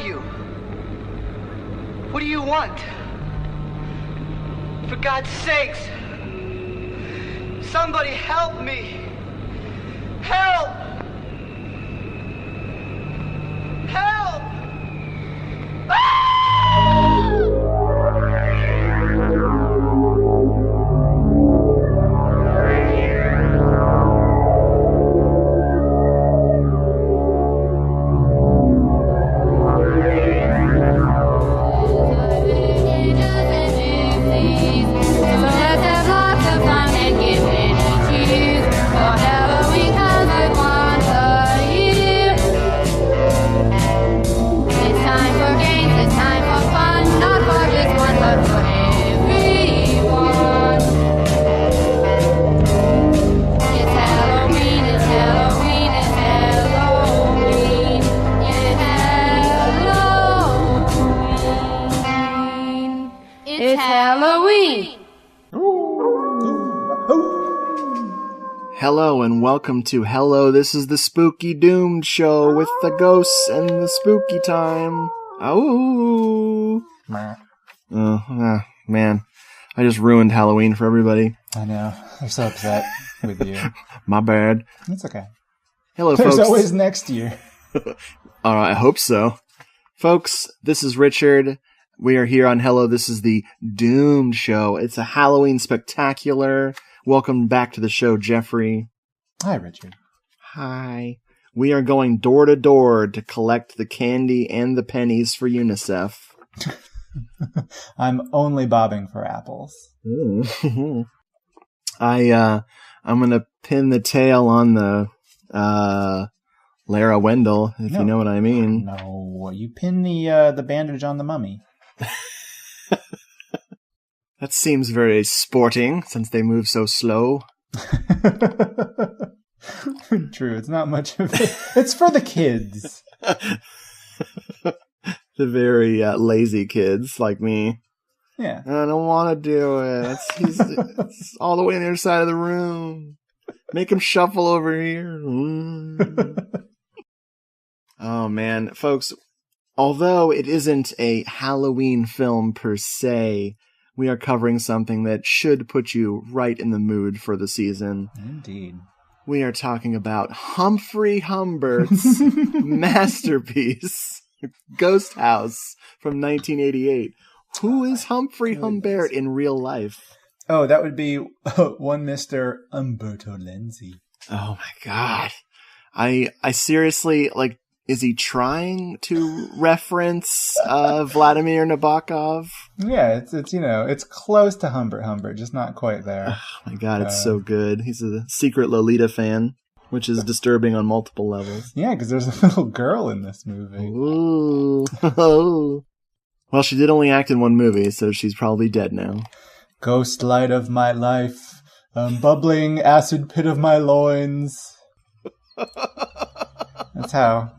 you? What do you want? For God's sakes, somebody help me! Help! Help! Hello and welcome to Hello, this is the Spooky Doomed Show with the ghosts and the spooky time. Oh, man, I just ruined Halloween for everybody. I know. I'm so upset with you. My bad. It's okay. Hello, There's folks. always next year. I hope so. Folks, this is Richard. We are here on Hello, this is the Doomed Show. It's a Halloween spectacular. Welcome back to the show, Jeffrey. Hi, Richard. Hi. We are going door to door to collect the candy and the pennies for UNICEF. I'm only bobbing for apples. I'm gonna pin the tail on the Lara Wendell, if you know what I mean. No, you pin the bandage on the mummy. That seems very sporting, since they move so slow. True, it's not much of it. It's for the kids. The very lazy kids like me. Yeah. I don't want to do it. It's all the way on the other side of the room. Make him shuffle over here. Oh, man. Folks, although it isn't a Halloween film per se, we are covering something that should put you right in the mood for the season. Indeed. We are talking about Humphrey Humbert's masterpiece, Ghosthouse, from 1988. Who is Humphrey Humbert in real life? Oh, that would be one Mr. Umberto Lenzi. Oh my God. I seriously, like, is he trying to reference Vladimir Nabokov? Yeah, it's close to Humbert, just not quite there. Oh my God, it's so good. He's a secret Lolita fan, which is disturbing on multiple levels. Yeah, because there's a little girl in this movie. Ooh. Well, she did only act in one movie, so she's probably dead now. Ghost light of my life, bubbling acid pit of my loins. That's how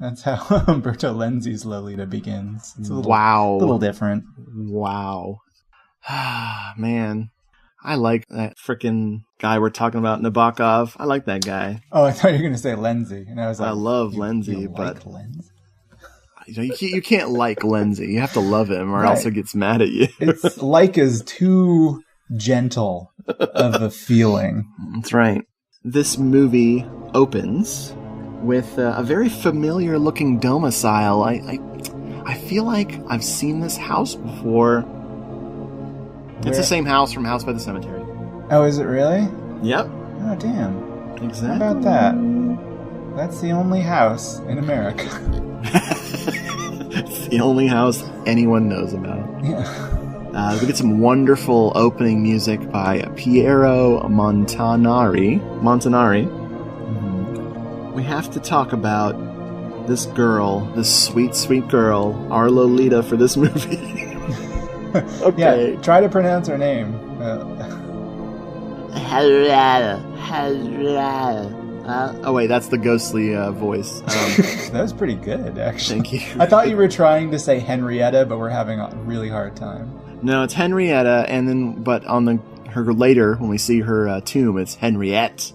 Umberto Lenzi's Lolita begins. It's a little different. Wow. Man, I like that frickin' guy we're talking about, Nabokov. I like that guy. Oh, I thought you were going to say Lenzi. And I was like, I love Lenzi, but like Lenzi? You can't like Lenzi. You have to love him or else he gets mad at you. It's like is too gentle of a feeling. That's right. This movie opens with a very familiar looking domicile. I feel like I've seen this house before. It's the same house from House by the Cemetery. Oh, is it really? Yep. Oh, damn. Exactly. How about that? That's the only house in America. It's the only house anyone knows about. Yeah. We get some wonderful opening music by Piero Montanari. We have to talk about this girl, this sweet, sweet girl, our Lolita for this movie. Okay. Yeah, try to pronounce her name. Oh wait, that's the ghostly voice. That was pretty good, actually. Thank you. I thought you were trying to say Henrietta, but we're having a really hard time. No, it's Henrietta, and then but on her later when we see her tomb, it's Henriette.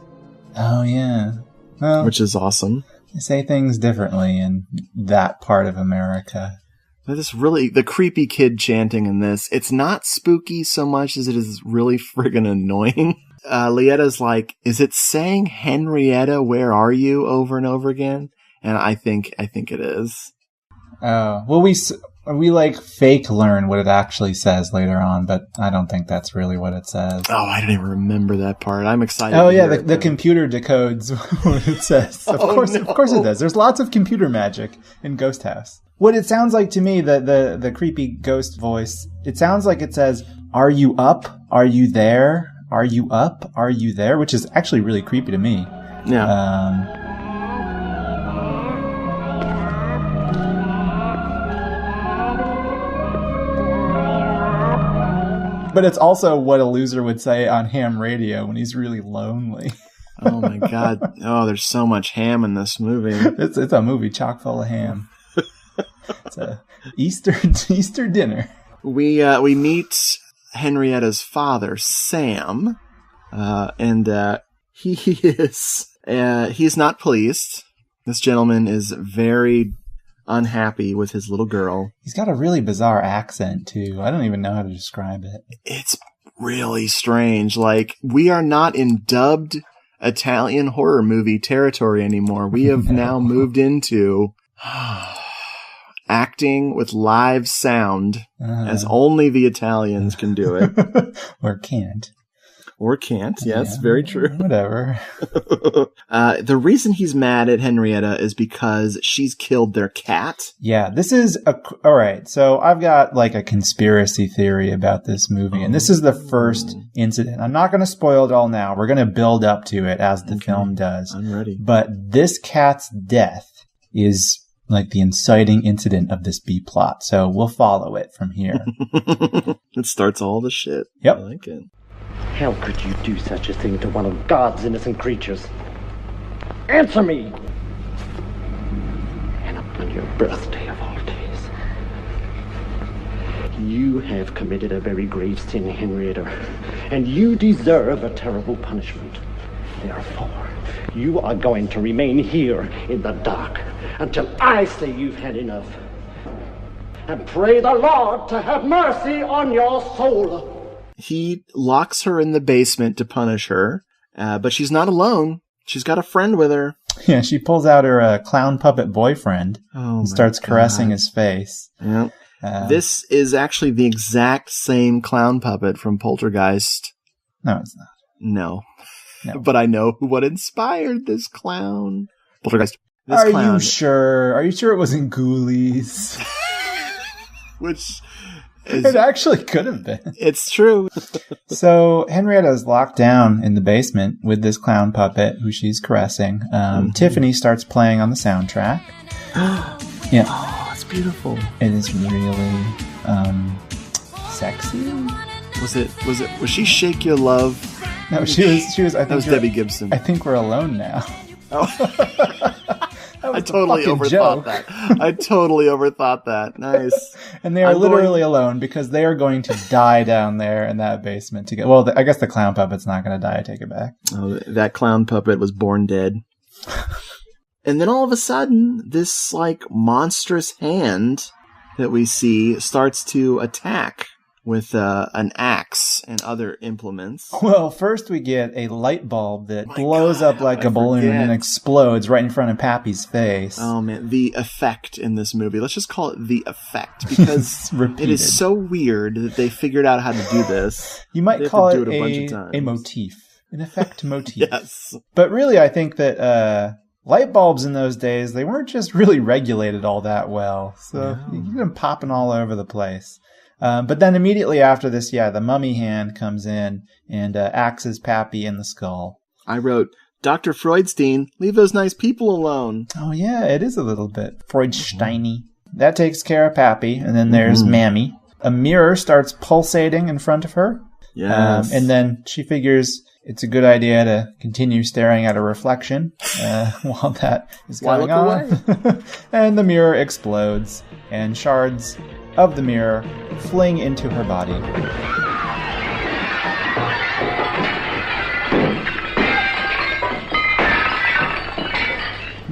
Oh yeah. Well, which is awesome. They say things differently in that part of America. The creepy kid chanting in this, it's not spooky so much as it is really friggin' annoying. Lietta's like, is it saying Henrietta, where are you over and over again? And I think it is. Oh, well, we like fake learn what it actually says later on, but I don't think that's really what it says. Oh, I don't even remember that part. I'm excited. Oh yeah, the computer decodes what it says. Of course it does. There's lots of computer magic in Ghosthouse. What it sounds like to me, the creepy ghost voice, it sounds like it says, "Are you up? Are you there? Are you up? Are you there?" Which is actually really creepy to me. Yeah. But it's also what a loser would say on ham radio when he's really lonely. Oh my God. Oh, there's so much ham in this movie. It's a movie chock full of ham. It's a Easter dinner. We meet Henrietta's father, Sam, and he's not pleased. This gentleman is very unhappy with his little girl. He's got a really bizarre accent too. I don't even know how to describe it. It's really strange. Like, we are not in dubbed Italian horror movie territory anymore. We have now moved into acting with live sound as only the Italians can do it. Or can't. Or can't, yes, very true. Whatever. The reason he's mad at Henrietta is because she's killed their cat. Yeah, this is all right. So I've got like a conspiracy theory about this movie, and this is the first incident. I'm not going to spoil it all now. We're going to build up to it as the film does. I'm ready. But this cat's death is like the inciting incident of this B plot. So we'll follow it from here. It starts all the shit. Yep. I like it. How could you do such a thing to one of God's innocent creatures? Answer me! And upon your birthday of all days. You have committed a very grave sin, Henrietta, and you deserve a terrible punishment. Therefore, you are going to remain here in the dark until I say you've had enough. And pray the Lord to have mercy on your soul. He locks her in the basement to punish her, but she's not alone. She's got a friend with her. Yeah, she pulls out her clown puppet boyfriend and starts caressing his face. Yep. This is actually the exact same clown puppet from Poltergeist. No, it's not. No. But I know what inspired this clown. Poltergeist. Are you sure? Are you sure it wasn't Ghoulies? Which... It actually could have been. It's true. So Henrietta is locked down in the basement with this clown puppet who she's caressing. Tiffany starts playing on the soundtrack. Yeah. Oh, it's beautiful. It is really sexy. Was she Shake Your Love? No, she was. I think that was Debbie Gibson. I think we're alone now. Oh. I totally overthought that. Nice. And they are literally alone because they are going to die down there in that basement together. Well, I guess the clown puppet's not going to die. I take it back. Oh, that clown puppet was born dead. And then all of a sudden, this like monstrous hand that we see starts to attack with an axe and other implements. Well, first we get a light bulb that blows up like a balloon and explodes right in front of Pappy's face. Oh man, the effect in this movie. Let's just call it the effect because it is so weird that they figured out how to do this. You might call it a motif. An effect motif. Yes. But really, I think that light bulbs in those days, they weren't just really regulated all that well. So you get them popping all over the place. But then immediately after this, the mummy hand comes in and axes Pappy in the skull. I wrote, Dr. Freudstein, leave those nice people alone. Oh, yeah, it is a little bit Freudsteiny. That takes care of Pappy, and then there's Mammy. A mirror starts pulsating in front of her. Yes. And then she figures it's a good idea to continue staring at a reflection while that is going on. And the mirror explodes, and shards of the mirror fling into her body.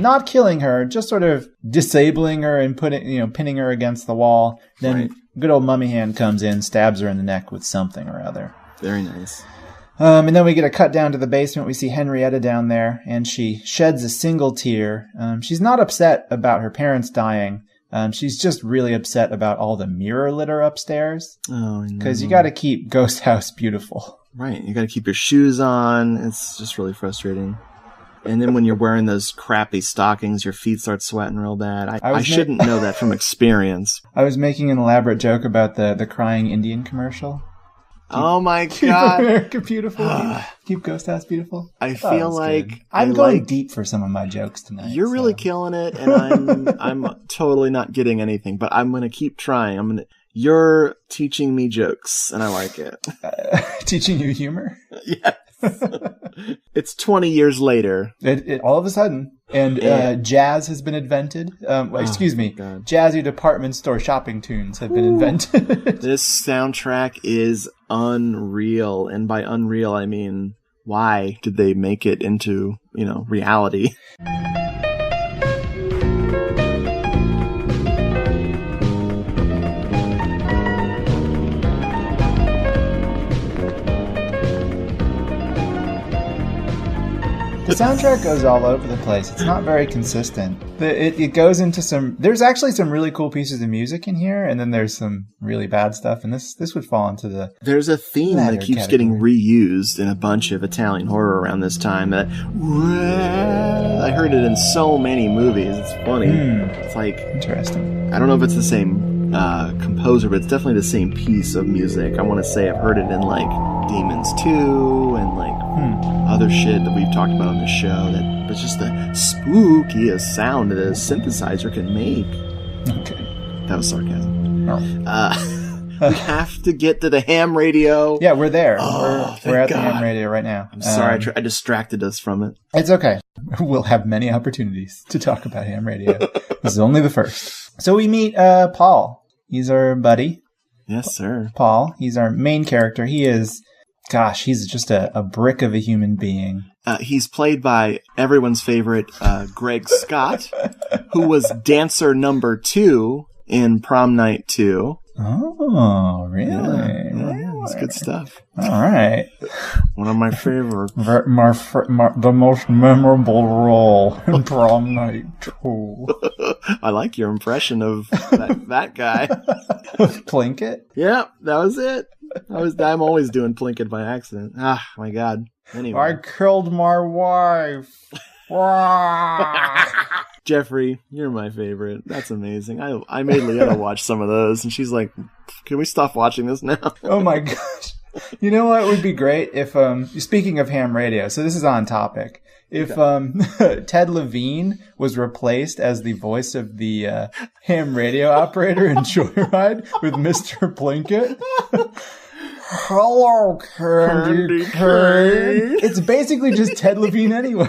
not killing her, just sort of disabling her and pinning her against the wall. Then good old Mummy Hand comes in, stabs her in the neck with something or other. Very nice. And then we get a cut down to the basement. We see Henrietta down there, and she sheds a single tear. She's not upset about her parents dying. She's just really upset about all the mirror litter upstairs. Oh, no. Because you got to keep Ghosthouse beautiful. Right. You got to keep your shoes on. It's just really frustrating. And then when you're wearing those crappy stockings, your feet start sweating real bad. I shouldn't know that from experience. I was making an elaborate joke about the crying Indian commercial. Oh my Keep God. America beautiful. Keep Ghosthouse beautiful. I feel like good. I'm going deep for some of my jokes tonight. You're really killing it, and I'm totally not getting anything, but I'm going to keep trying. You're teaching me jokes, and I like it. Teaching you humor? Yes. It's 20 years later. It all of a sudden. And jazz has been invented. Excuse me. God. Jazzy department store shopping tunes have been invented. This soundtrack is unreal. And by unreal, I mean, why did they make it into, reality? The soundtrack goes all over the place. It's not very consistent. It goes into there's actually some really cool pieces of music in here, and then there's some really bad stuff, and this would fall into There's a theme that keeps getting reused in a bunch of Italian horror around this time. I heard it in so many movies. It's funny. It's like... Interesting. I don't know if it's the same composer, but it's definitely the same piece of music. I want to say I've heard it in, like, Demons 2 and, like, other shit that we've talked about on the show. But just the spookiest sound that a synthesizer can make. Okay. That was sarcasm. Oh. We have to get to the ham radio. Yeah, we're there. Oh, we're at God. the ham radio right now. I'm sorry, I distracted us from it. It's okay. We'll have many opportunities to talk about ham radio. This is only the first. So we meet Paul. He's our buddy. Yes, sir. Paul. He's our main character. He is... Gosh, he's just a brick of a human being. He's played by everyone's favorite Greg Scott, who was dancer number 2 in Prom Night 2. Oh, really? Yeah, it's good stuff. All right. One of my favorites. The most memorable role in Prom Night 2. I like your impression of that guy. Plinkett? Yeah, that was it. I'm always doing Plinkett by accident. Ah, my God. Anyway. I killed my wife. Jeffrey, you're my favorite. That's amazing. I made Leanna watch some of those, and she's like, can we stop watching this now? Oh my gosh. You know what would be great if, speaking of ham radio, so this is on topic. If Ted Levine was replaced as the voice of the ham radio operator in Joyride with Mr. Plinkett. Hello, Candy Cane. It's basically just Ted Levine anyway.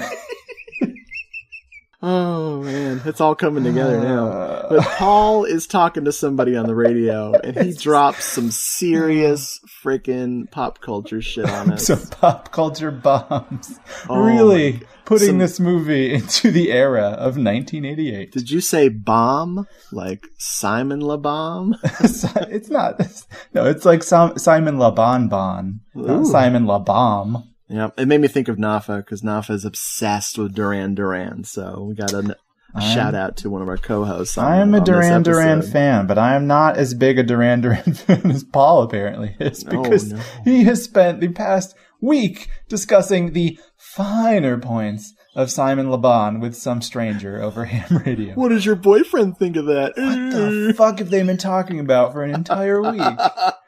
Oh, man. It's all coming together now. But Paul is talking to somebody on the radio, and he drops some serious freaking pop culture shit on us. Some pop culture bombs. Oh, really putting this movie into the era of 1988. Did you say bomb? Like Simon Le Bomb? It's not. No, it's like Simon Le Bon Bon. Not Simon Le Bomb. Yeah, it made me think of Nafa, because Nafa is obsessed with Duran Duran, so we got a shout out to one of our co-hosts. I'm a Duran Duran fan, but I am not as big a Duran Duran fan as Paul apparently is, because he has spent the past week discussing the finer points of Simon Le Bon with some stranger over ham radio. What does your boyfriend think of that? What the fuck have they been talking about for an entire week?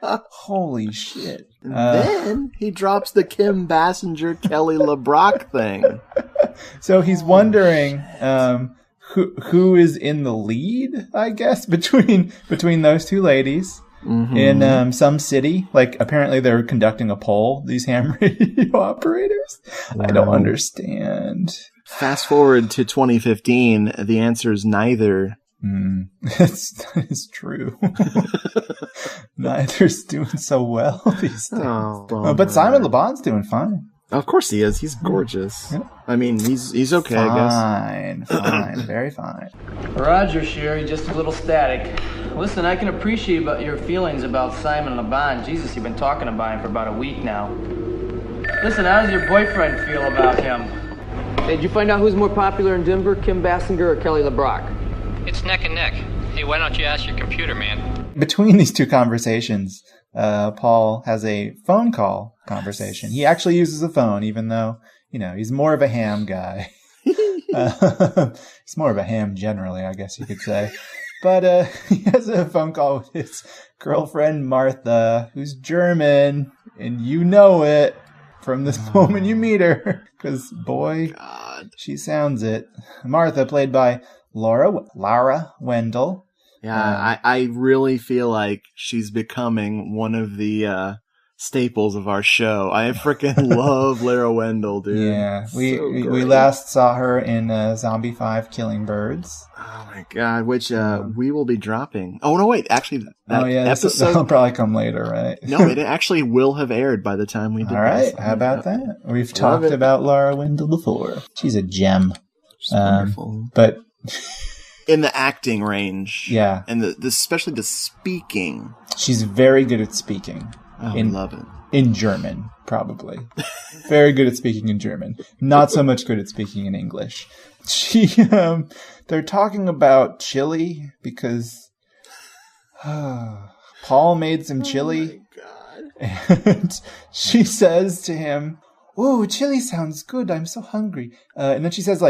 Holy shit. Then he drops the Kim Basinger, Kelly LeBrock thing. So he's wondering who is in the lead, I guess, between those two ladies in some city. Like, apparently they're conducting a poll, these ham radio operators. Wow. I don't understand. Fast forward to 2015, the answer is neither. It's true. Neither's doing so well these days. But Simon Le Bon's doing fine. Of course he is. He's gorgeous. Yeah. I mean, he's okay, I guess. Fine. Very fine. Roger, Sherry, just a little static. Listen, I can appreciate your feelings about Simon LeBon. Jesus, you've been talking about him for about a week now. Listen, how does your boyfriend feel about him? Hey, did you find out who's more popular in Denver, Kim Basinger or Kelly LeBrock? It's neck and neck. Hey, why don't you ask your computer, man? Between these two conversations, Paul has a phone call conversation. He actually uses a phone, even though, he's more of a ham guy. He's more of a ham generally, I guess you could say. But he has a phone call with his girlfriend, Martha, who's German, and you know it from this moment you meet her. Because, boy, God, she sounds it. Martha, played by Lara Wendell. Yeah, I really feel like she's becoming one of the staples of our show. I freaking love Lara Wendell, dude. Yeah, we last saw her in Zombie 5 Killing Birds. Oh my god, which we will be dropping. Oh no, wait, actually, episode that'll probably come later, right? No, it actually will have aired by the time we did. All right, how about that? We've talked about Lara Wendell before. She's a gem. She's wonderful, but. In the acting range. Yeah. And especially the speaking. She's very good at speaking. I love it. In German, probably. Very good at speaking in German. Not so much good at speaking in English. They're talking about chili because Paul made some chili. Oh my God. And she says to him, "Oh, chili sounds good. I'm so hungry." And then she says,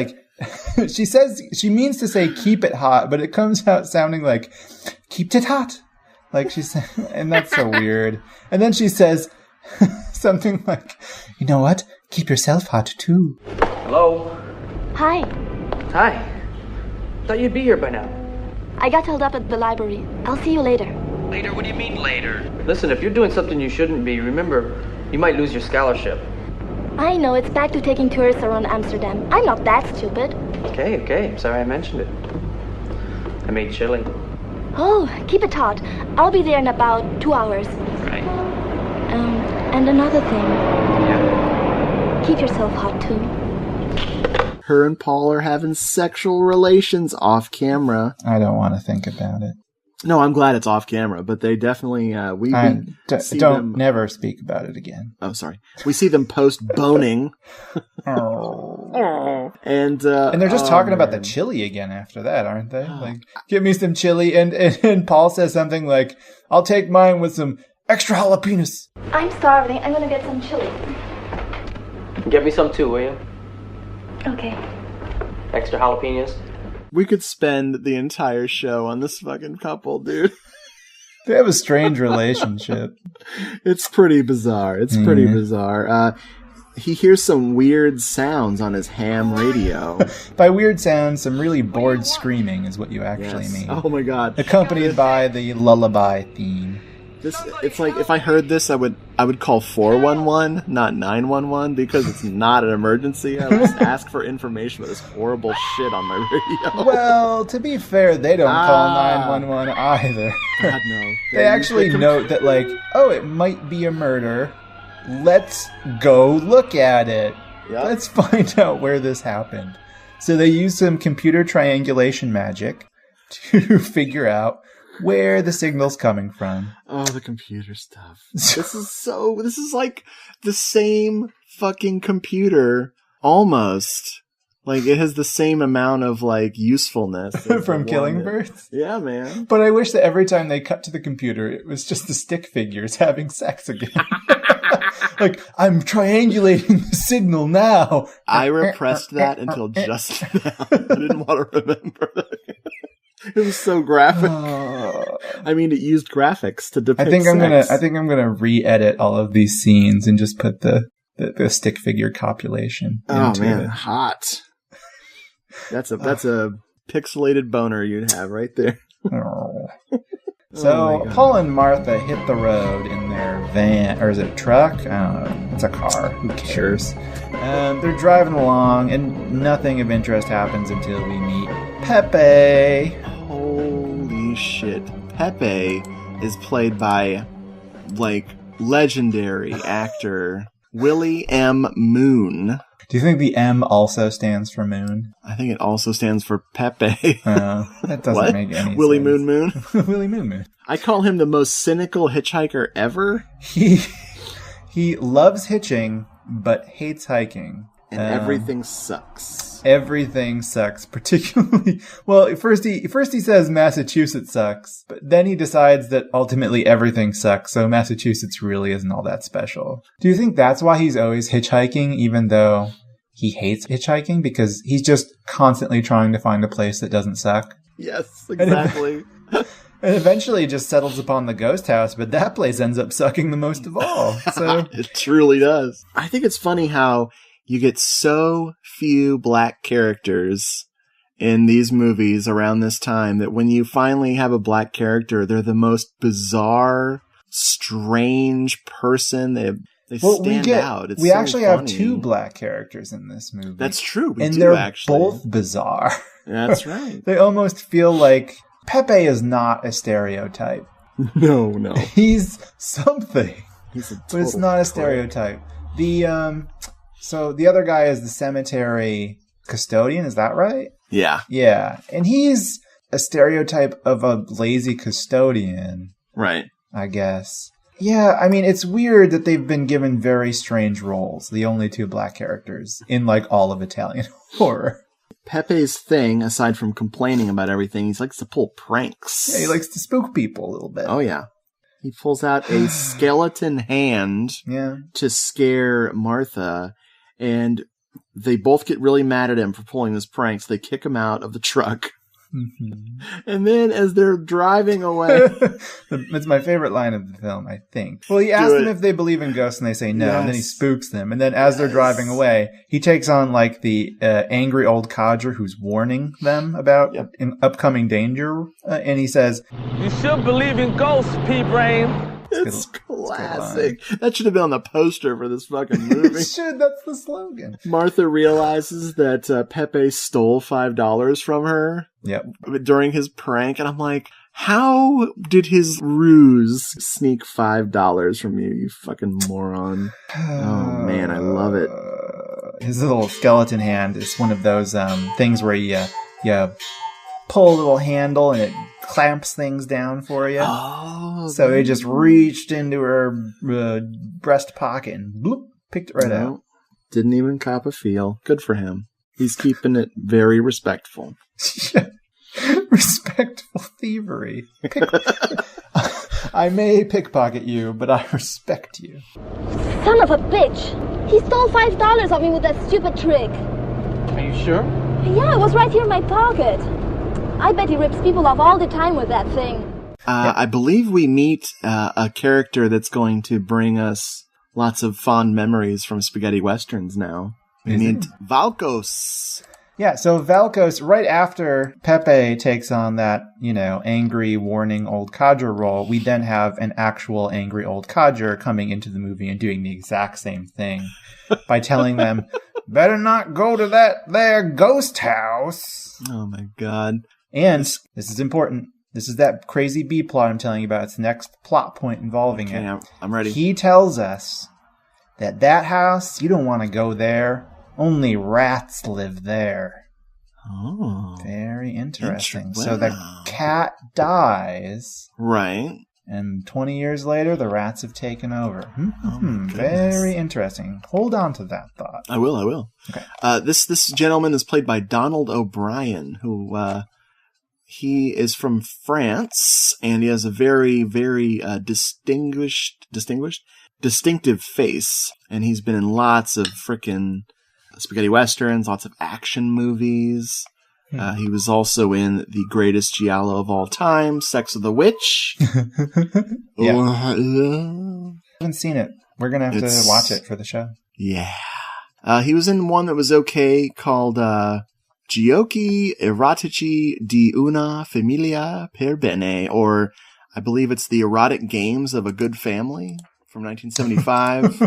she means to say keep it hot, but it comes out sounding like keep it hot. Like she said, and that's so weird. And then she says something like, "You know what? Keep yourself hot too." Hello? Hi. Hi. Thought you'd be here by now. I got held up at the library. I'll see you later. Later? What do you mean later? Listen, if you're doing something you shouldn't be, remember, you might lose your scholarship. I know, it's back to taking tourists around Amsterdam. I'm not that stupid. Okay. I'm sorry I mentioned it. I made chili. Oh, keep it hot. I'll be there in about 2 hours. Right. And another thing. Yeah? Keep yourself hot, too. Her and Paul are having sexual relations off camera. I don't want to think about it. No, I'm glad it's off camera, but they definitely never speak about it again. Oh, sorry. We see them post boning. And they're just talking about the chili again after that, aren't they? Like, give me some chili, and Paul says something like, "I'll take mine with some extra jalapenos." I'm starving. I'm gonna get some chili. Get me some too, will you? Okay. Extra jalapenos? We could spend the entire show on this fucking couple, dude. They have a strange relationship. It's pretty bizarre. He hears some weird sounds on his ham radio. By weird sounds, some really bored screaming is what you actually mean. Oh my god. Accompanied by the lullaby theme. It's like if I heard this, I would call 411, not 911, because it's not an emergency. I would just ask for information about this horrible shit on my radio. Well, to be fair, they don't call 911 either. God, no. They actually note that, like, oh, it might be a murder. Let's go look at it. Yep. Let's find out where this happened. So they use some computer triangulation magic to figure out where the signal's coming from. Oh, the computer stuff. This is like the same fucking computer, almost. Like, it has the same amount of, like, usefulness. From Killing Birds? Yeah, man. But I wish that every time they cut to the computer, it was just the stick figures having sex again. Like, I'm triangulating the signal now. I repressed that until just now. I didn't want to remember that. It was so graphic. I mean, it used graphics to depict sex. I think I'm gonna re-edit all of these scenes and just put the stick figure copulation. Oh man, hot. That's a pixelated boner you'd have right there. So Paul and Martha hit the road in their van, or is it a truck? I don't know. It's a car. Who cares? They're driving along, and nothing of interest happens until we meet Pepe. Holy shit. Pepe is played by, like, legendary actor Willie M. Moon. Do you think the M also stands for moon? I think it also stands for Pepe. That doesn't make any Willie sense. Moon Moon? Willie Moon Moon. I call him the most cynical hitchhiker ever. He loves hitching, but hates hiking. And everything sucks. Everything sucks, particularly... Well, first he says Massachusetts sucks, but then he decides that ultimately everything sucks, so Massachusetts really isn't all that special. Do you think that's why he's always hitchhiking, even though he hates hitchhiking? Because he's just constantly trying to find a place that doesn't suck? Yes, exactly. And eventually just settles upon the ghost house, but that place ends up sucking the most of all. So It truly does. I think it's funny how you get so few black characters in these movies around this time that when you finally have a black character, they're the most bizarre, strange person. They stand out. It's we so actually funny. have 2 black characters in this movie. That's true. And do, they're actually. both bizarre. That's right. They almost feel like Pepe is not a stereotype. No. He's something. He's a But it's total not a prick. stereotype. So the other guy is the cemetery custodian, is that right? Yeah. Yeah. And he's a stereotype of a lazy custodian, Right. I guess. Yeah, I mean, it's weird that they've been given very strange roles, the only 2 black characters, in like all of Italian horror. Pepe's thing, aside from complaining about everything, he likes to pull pranks. Yeah, he likes to spook people a little bit. Oh, yeah. He pulls out a skeleton hand to scare Martha, and they both get really mad at him for pulling this prank, so they kick him out of the truck. Mm-hmm. And then as they're driving away... It's my favorite line of the film, I think. Well, he asks them if they believe in ghosts, and they say no, and then he spooks them. And then as they're driving away, he takes on like the angry old codger who's warning them about upcoming danger, and he says, "You should believe in ghosts, P-Brain." It's classic. That should have been on the poster for this fucking movie. It should. That's the slogan. Martha realizes that Pepe stole $5 from her during his prank, and I'm like, how did his ruse sneak $5 from you, you fucking moron? Oh, man, I love it. His little skeleton hand is one of those things where you pull a little handle and it clamps things down for you. Oh, so he just reached into her breast pocket and bloop, picked it right out. Didn't even cop a feel. Good for him. He's keeping it very respectful. Respectful thievery. I may pickpocket you, but I respect you. Son of a bitch! He stole $5 off me with that stupid trick. Are you sure? Yeah, it was right here in my pocket. I bet he rips people off all the time with that thing. I believe we meet a character that's going to bring us lots of fond memories from spaghetti westerns now. We meet Valkos. Yeah, so Valkos, right after Pepe takes on that, angry, warning old codger role, we then have an actual angry old codger coming into the movie and doing the exact same thing by telling them, better not go to that there ghost house. Oh my God. And this is important. This is that crazy B plot I'm telling you about. It's the next plot point involving it. I'm ready. He tells us that house, you don't want to go there. Only rats live there. Oh. Very interesting. So the cat dies. Right. And 20 years later, the rats have taken over. Oh very interesting. Hold on to that thought. I will. Okay. This gentleman is played by Donald O'Brien, who he is from France, and he has a very, very distinctive face, and he's been in lots of frickin' spaghetti westerns, lots of action movies. He was also in the greatest giallo of all time, Sex of the Witch. I haven't seen it. We're going to have to watch it for the show. Yeah. He was in one that was okay called Giochi erotici di una famiglia per bene, or I believe it's The Erotic Games of a Good Family from 1975.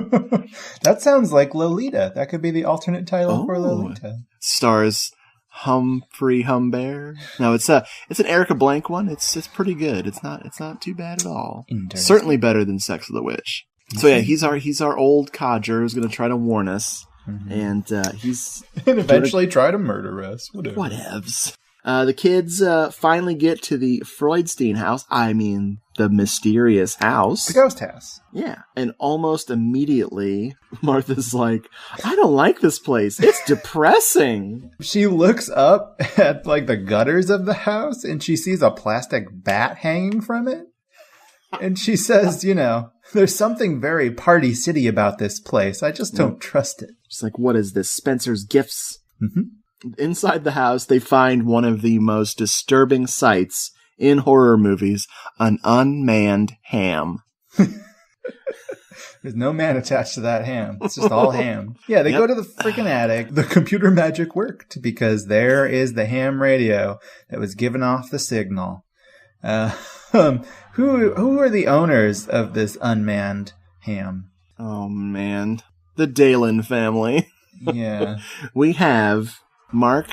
That sounds like Lolita. That could be the alternate title for Lolita. Stars Humphrey Humbert. No, it's an Erica Blank one. It's pretty good. It's not too bad at all. Certainly better than Sex of the Witch. So yeah, he's our old codger who's going to try to warn us, and he's and eventually try to murder us. Whatevs. The kids finally get to the Freudstein house. I mean, the mysterious house. The ghost house. Yeah. And almost immediately, Martha's like, I don't like this place. It's depressing. She looks up at like the gutters of the house and she sees a plastic bat hanging from it. And she says, there's something very Party City about this place. I just don't trust it. She's like, what is this? Spencer's Gifts? Mm-hmm. Inside the house, they find one of the most disturbing sights in horror movies, an unmanned ham. There's no man attached to that ham. It's just all ham. Yeah, they go to the freaking attic. The computer magic worked because there is the ham radio that was giving off the signal. Who are the owners of this unmanned ham? Oh, man. The Dalen family. Yeah. We have Mark,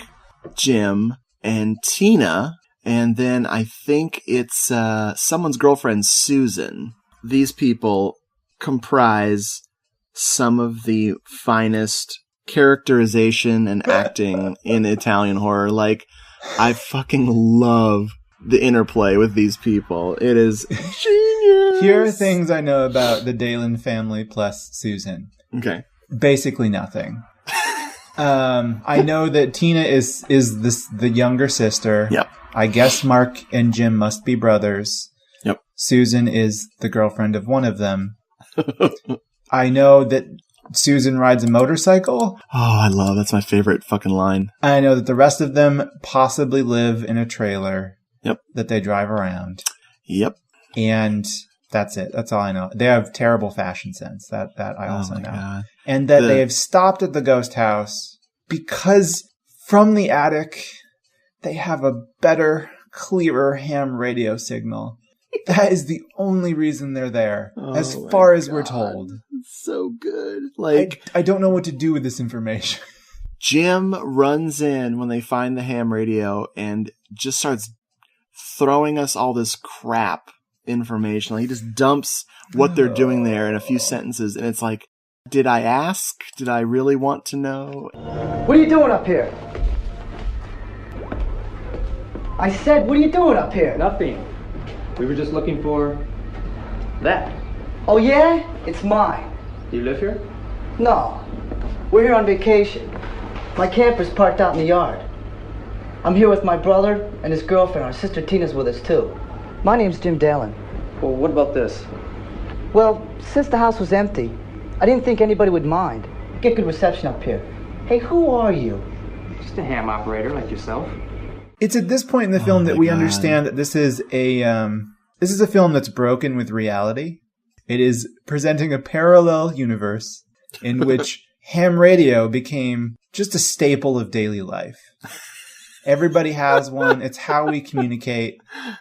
Jim, and Tina, and then I think it's someone's girlfriend, Susan. These people comprise some of the finest characterization and acting in Italian horror. Like, I fucking love the interplay with these people. It is genius. Here are things I know about the Dalen family plus Susan. Okay. Basically nothing. I know that Tina is the younger sister. Yep. I guess Mark and Jim must be brothers. Yep. Susan is the girlfriend of one of them. I know that Susan rides a motorcycle. Oh, that's my favorite fucking line. I know that the rest of them possibly live in a trailer. Yep. That they drive around. Yep. And that's it. That's all I know. They have terrible fashion sense. That I also know. God. And that they have stopped at the ghost house because from the attic, they have a better, clearer ham radio signal. That is the only reason they're there, as far as we're told. It's so good. Like, I don't know what to do with this information. Jim runs in when they find the ham radio and just starts throwing us all this crap information. Like, he just dumps what they're doing there in a few sentences, and it's like, did I ask? Did I really want to know? What are you doing up here? I said, what are you doing up here? Nothing. We were just looking for that. Oh yeah? It's mine. Do you live here? No. We're here on vacation. My camper's parked out in the yard. I'm here with my brother and his girlfriend. Our sister Tina's with us too. My name's Jim Dallin. Well, what about this? Well, since the house was empty, I didn't think anybody would mind. Get good reception up here. Hey, who are you? Just a ham operator like yourself. It's at this point in the film that we understand that this is a film that's broken with reality. It is presenting a parallel universe in which ham radio became just a staple of daily life. Everybody has one. It's how we communicate.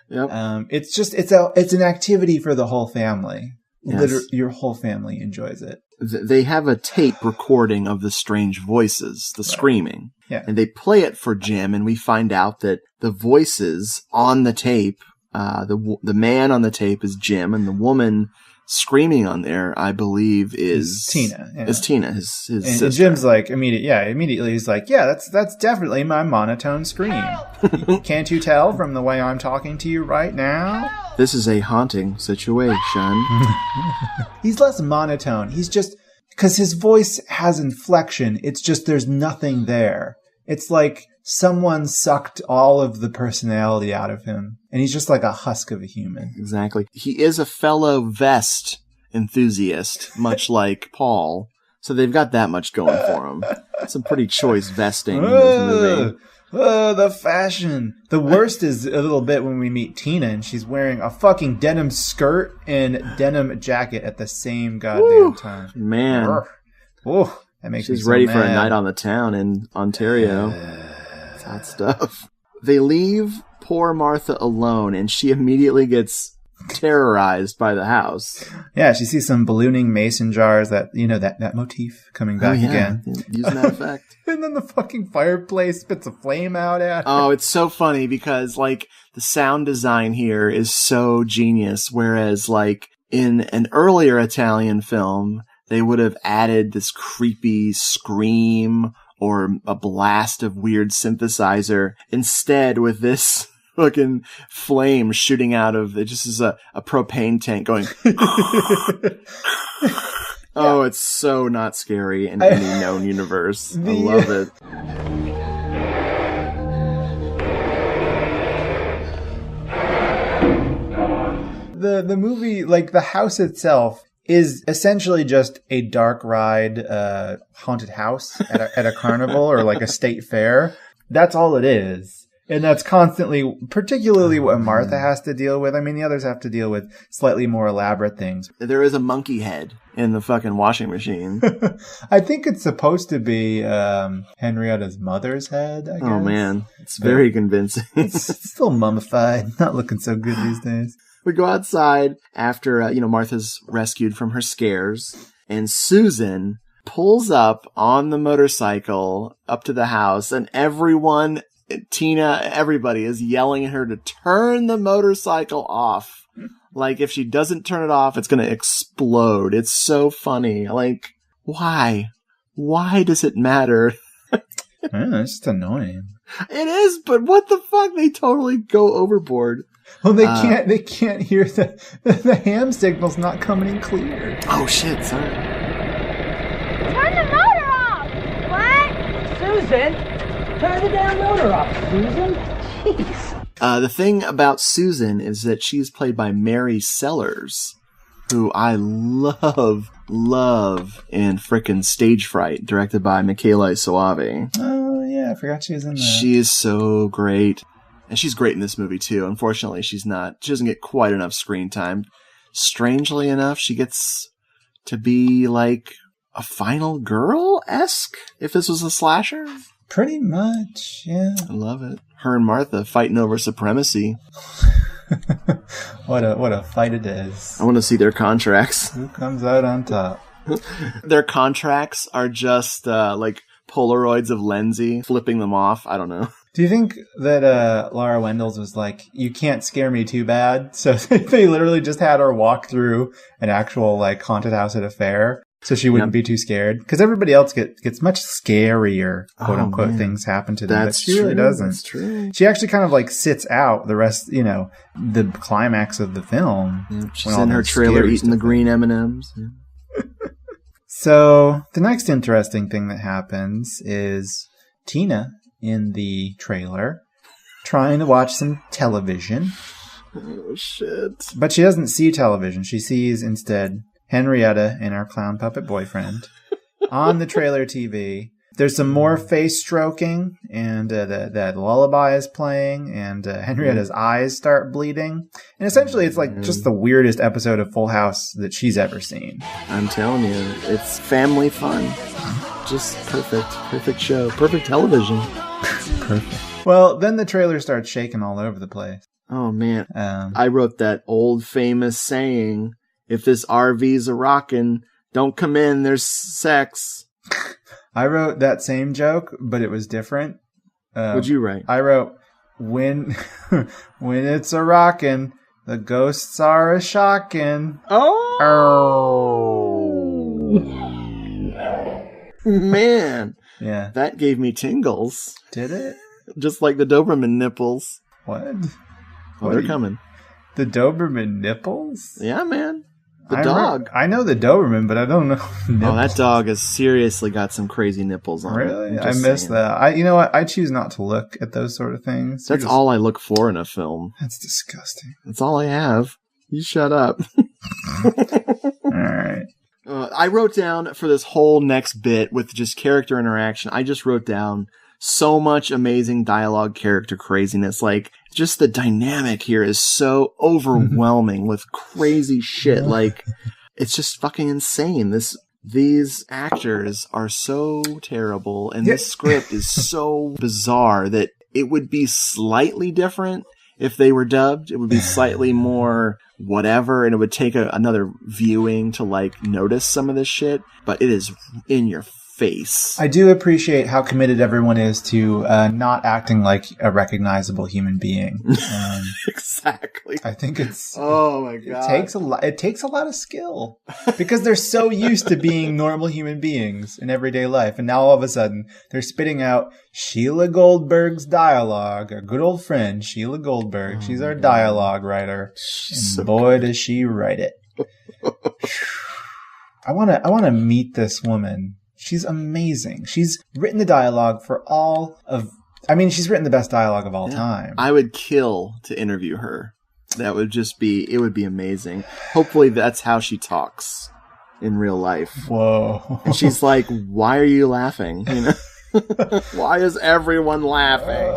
Yep. It's an activity for the whole family. Yes. Your whole family enjoys it. They have a tape recording of the strange voices, the screaming. Yeah. And they play it for Jim, and we find out that the voices on the tape, the man on the tape is Jim, and the woman screaming on there, I believe, is Tina. Yeah. Is Tina, his sister. And Jim's like, immediately he's like, yeah, that's definitely my monotone scream. Can't you tell from the way I'm talking to you right now? This is a haunting situation. He's less monotone. He's just, because his voice has inflection. It's just there's nothing there. It's like someone sucked all of the personality out of him. And he's just like a husk of a human. Exactly. He is a fellow vest enthusiast, much like Paul. So they've got that much going for him. Some pretty choice vesting in this movie. Oh, the fashion. The worst is a little bit when we meet Tina and she's wearing a fucking denim skirt and denim jacket at the same goddamn time. Man. Oh, that makes me She's so ready mad. for a night on the town in Ontario. It's hot stuff. They leave poor Martha alone and she immediately gets terrorized by the house. Yeah, she sees some ballooning mason jars, that motif coming back again. Using that effect. And then the fucking fireplace spits a flame out at her. Oh, it's so funny because, like, the sound design here is so genius, whereas, like, in an earlier Italian film, they would have added this creepy scream or a blast of weird synthesizer. Instead, with this fucking flame shooting out of it, just is a propane tank going. Oh, it's so not scary in any known universe. I love it. The movie, like the house itself, is essentially just a dark ride haunted house at a carnival or like a state fair. That's all it is. And that's constantly, particularly what Martha has to deal with. I mean, the others have to deal with slightly more elaborate things. There is a monkey head in the fucking washing machine. I think it's supposed to be Henrietta's mother's head, I guess. Oh, man. It's very convincing. It's still mummified. Not looking so good these days. We go outside after, Martha's rescued from her scares. And Susan pulls up on the motorcycle up to the house. And everyone, Tina, everybody is yelling at her to turn the motorcycle off. Like, if she doesn't turn it off, it's going to explode. It's so funny. Like, why? Why does it matter? It's just annoying. It is, but what the fuck? They totally go overboard. Well, they can't hear the ham signal's not coming in clear. Oh shit, sorry. Turn the motor off! What? Susan, turn the damn motor off, Susan. Jeez. The thing about Susan is that she's played by Mary Sellers, who I love in frickin' Stage Fright, directed by Michele Soavi. Oh, yeah, I forgot she was in that. She is so great. And she's great in this movie, too. Unfortunately, she doesn't get quite enough screen time. Strangely enough, she gets to be like a final girl-esque, if this was a slasher. Pretty much, yeah. I love it. Her and Martha fighting over supremacy. What a fight it is. I want to see their contracts. Who comes out on top? Their contracts are just like Polaroids of Lindsay, flipping them off. I don't know. Do you think that Laura Wendell's was like, you can't scare me too bad? So they literally just had her walk through an actual like haunted house at a fair so she wouldn't be too scared? Because everybody else gets much scarier, quote unquote, things happen to them. But she really doesn't. That's true. She actually kind of like sits out the rest, the climax of the film. Yeah, she's in her trailer eating the green M&Ms. Yeah. So the next interesting thing that happens is Tina in the trailer trying to watch some television. Oh, shit. But she doesn't see television. She sees instead Henrietta and our clown puppet boyfriend on the trailer TV. There's some more face stroking, and that lullaby is playing, and Henrietta's eyes start bleeding. And essentially, it's like just the weirdest episode of Full House that she's ever seen. I'm telling you, it's family fun. Just perfect show, perfect television. Perfect. Well, then the trailer starts shaking all over the place. Oh man, I wrote that old famous saying: "If this RV's a rockin', don't come in. There's sex." I wrote that same joke, but it was different. What'd you write? I wrote, when it's a rockin', the ghosts are a shockin'. Oh! Man. Yeah. That gave me tingles. Did it? Just like the Doberman nipples. What? Oh, they're coming. The Doberman nipples? Yeah, man. The dog. I know the Doberman, but I don't know nipples. Oh, that dog has seriously got some crazy nipples on it. Really? I missed that. You know what? I choose not to look at those sort of things. That's all I look for in a film. That's disgusting. That's all I have. You shut up. All right. I wrote down for this whole next bit with just character interaction, I just wrote down so much amazing dialogue, character craziness. Like, just the dynamic here is so overwhelming with crazy shit. Like, it's just fucking insane. These actors are so terrible, and this script is so bizarre that it would be slightly different if they were dubbed. It would be slightly more whatever, and it would take another viewing to like notice some of this shit. But it is in your face. I do appreciate how committed everyone is to not acting like a recognizable human being. Exactly. I think it's oh my god. It takes a lot of skill because they're so used to being normal human beings in everyday life, and now all of a sudden they're spitting out Sheila Goldberg's dialogue. Our good old friend Sheila Goldberg. She's our dialogue writer. And boy, does she write it. I want to meet this woman. She's amazing. She's written the dialogue for she's written the best dialogue of all time. I would kill to interview her. It would be amazing. Hopefully that's how she talks in real life. Whoa. And she's like, why are you laughing? You know? Why is everyone laughing?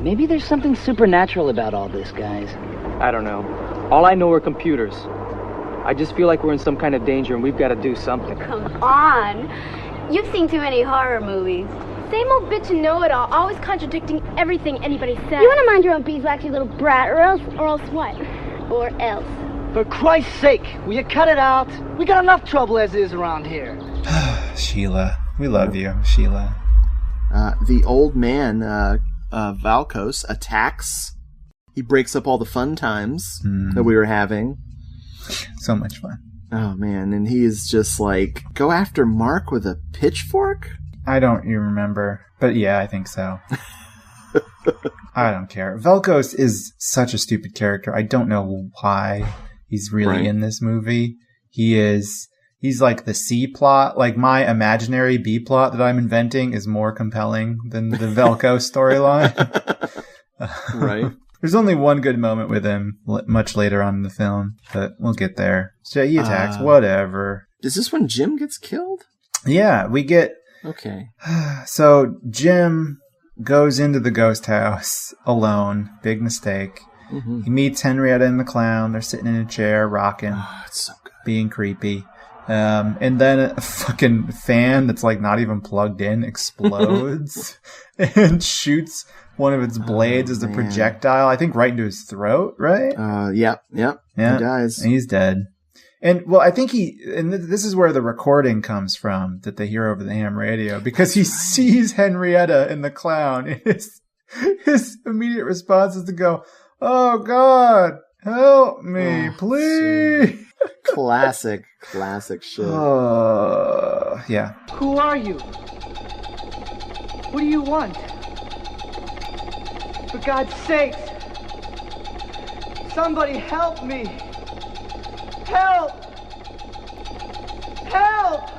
Maybe there's something supernatural about all this, guys. I don't know. All I know are computers. I just feel like we're in some kind of danger and we've got to do something. Come on. You've seen too many horror movies. Same old bitch and know-it-all, always contradicting everything anybody says. You want to mind your own beeswax, you little brat, or else what? Or else. For Christ's sake, will you cut it out? We got enough trouble as is around here. Sheila. We love you, Sheila. The old man, Valkos, attacks. He breaks up all the fun times that we were having. So much fun. Oh, man. And he is just like, go after Mark with a pitchfork? I don't even remember. But yeah, I think so. I don't care. Velkos is such a stupid character. I don't know why he's really in this movie. He's like the C plot. Like my imaginary B plot that I'm inventing is more compelling than the Velkos storyline. Right. There's only one good moment with him much later on in the film, but we'll get there. So he attacks, whatever. Is this when Jim gets killed? Yeah, we get... Okay. So Jim goes into the ghost house alone. Big mistake. Mm-hmm. He meets Henrietta and the clown. They're sitting in a chair, rocking. Oh, it's so good. Being creepy. And then a fucking fan that's like not even plugged in explodes and shoots one of its blades as a projectile, I think right into his throat, right? Yep. Yeah. He dies. And he's dead. And well, I think this is where the recording comes from that they hear over the ham radio, because he sees Henrietta and the clown, and his immediate response is to go, "Oh God, help me, please." Classic shit. Yeah. Who are you? What do you want? For God's sakes! Somebody help me! Help! Help!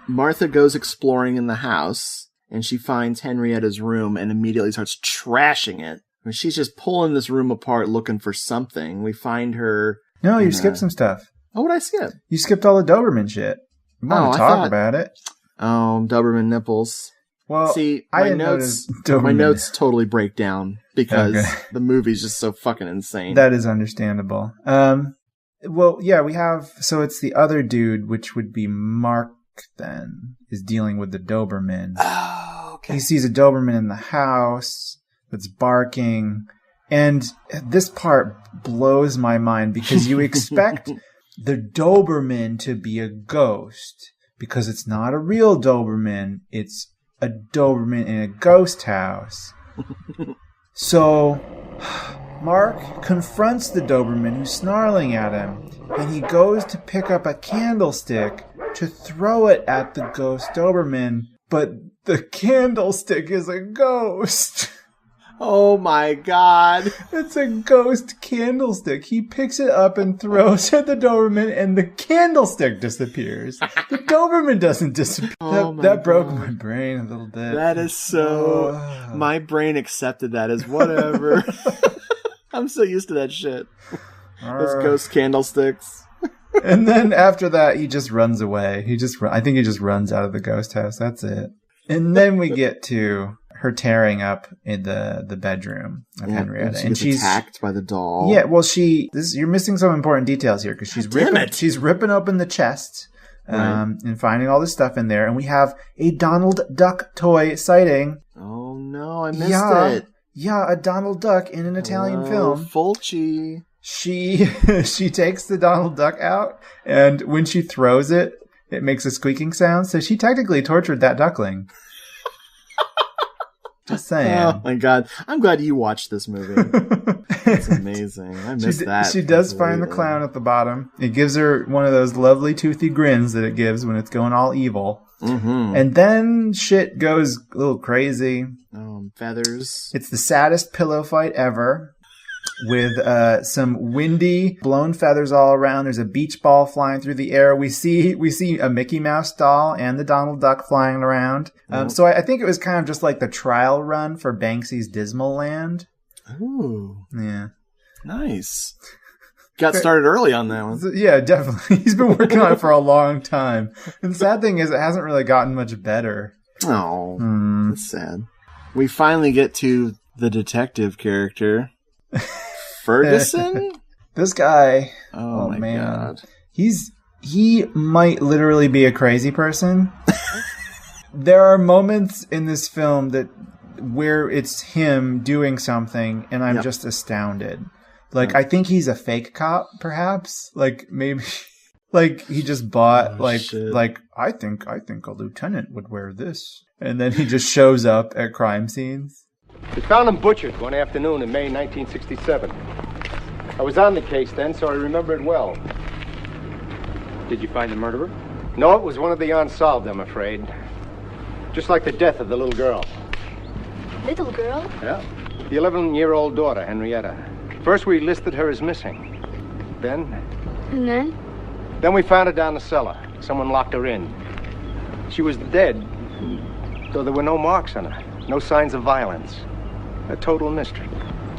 Martha goes exploring in the house, and she finds Henrietta's room and immediately starts trashing it. I mean, she's just pulling this room apart looking for something. We find her... No, you skipped some stuff. Oh, what did I skip? You skipped all the Doberman shit. You want to talk about it. Oh, Doberman nipples. Well, see, my notes totally break down because the movie's just so fucking insane. That is understandable. Well, yeah, we have... So it's the other dude, which would be Mark, then, is dealing with the Doberman. Oh, okay. He sees a Doberman in the house that's barking. And this part blows my mind because you expect the Doberman to be a ghost because it's not a real Doberman. It's a Doberman in a ghost house. So Mark confronts the Doberman who's snarling at him, and he goes to pick up a candlestick to throw it at the ghost Doberman, but the candlestick is a ghost. Oh my God. It's a ghost candlestick. He picks it up and throws at the Doberman, and the candlestick disappears. The Doberman doesn't disappear. That broke my brain a little bit. That is so... My brain accepted that as whatever. I'm so used to that shit. Those ghost candlesticks. And then after that, he just runs away. I think he just runs out of the ghost house. That's it. And then we get to her tearing up in the bedroom of Henrietta, and she's attacked by the doll. Yeah, well, you're missing some important details here because she's ripping open the chest, and finding all this stuff in there, and we have a Donald Duck toy sighting. Oh no, I missed it. Yeah, a Donald Duck in an Italian film. Fulci. She takes the Donald Duck out, and when she throws it, it makes a squeaking sound. So she technically tortured that duckling. Just saying. Oh my god. I'm glad you watched this movie. It's amazing. I missed that. She does find the clown at the bottom. It gives her one of those lovely toothy grins that it gives when it's going all evil. Mm-hmm. And then shit goes a little crazy. Feathers. It's the saddest pillow fight ever. With some windy, blown feathers all around. There's a beach ball flying through the air. We see a Mickey Mouse doll and the Donald Duck flying around. So I think it was kind of just like the trial run for Banksy's Dismal Land. Ooh. Yeah. Nice. Got started early on that one. Yeah, definitely. He's been working on it for a long time. And the sad thing is it hasn't really gotten much better. Oh, that's sad. We finally get to the detective character. Ferguson? This guy. Oh my god. He might literally be a crazy person. There are moments in this film where it's him doing something and I'm just astounded. Like, I think he's a fake cop, perhaps. Like, maybe, like, he just bought, I think a lieutenant would wear this. And then he just shows up at crime scenes. We found him butchered one afternoon in May 1967. I was on the case then, so I remember it well. Did you find the murderer? No, it was one of the unsolved, I'm afraid. Just like the death of the little girl. Little girl? Yeah. The 11-year-old daughter, Henrietta. First we listed her as missing. Then? And then? Then we found her down the cellar. Someone locked her in. She was dead, though there were no marks on her. No signs of violence. A total mystery.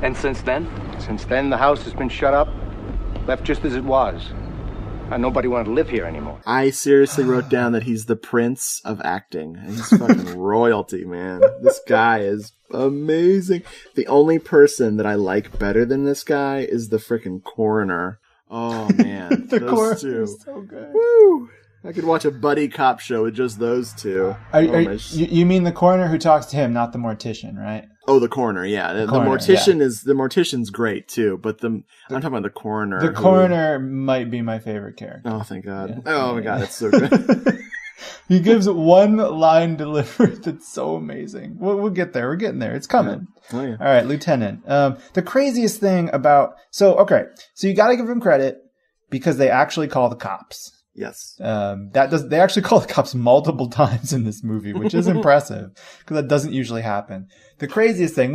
And since then? Since then, the house has been shut up, left just as it was. And nobody wanted to live here anymore. I seriously wrote down that he's the prince of acting. He's fucking royalty, man. This guy is amazing. The only person that I like better than this guy is the frickin' coroner. Oh, man. The coroner two. is so good. Woo! I could watch a buddy cop show with just those two. You mean the coroner who talks to him, not the mortician, right? Oh, the coroner, yeah. The mortician's great too, but I'm talking about the coroner. The coroner might be my favorite character. Oh, thank God. Yeah. Oh my God, it's so good. He gives one line delivered that's so amazing. We'll get there. We're getting there. It's coming. Yeah. Oh, yeah. All right, Lieutenant. The craziest thing about... So you got to give him credit because they actually call the cops. Yes. They actually call the cops multiple times in this movie, which is impressive because that doesn't usually happen. The craziest thing,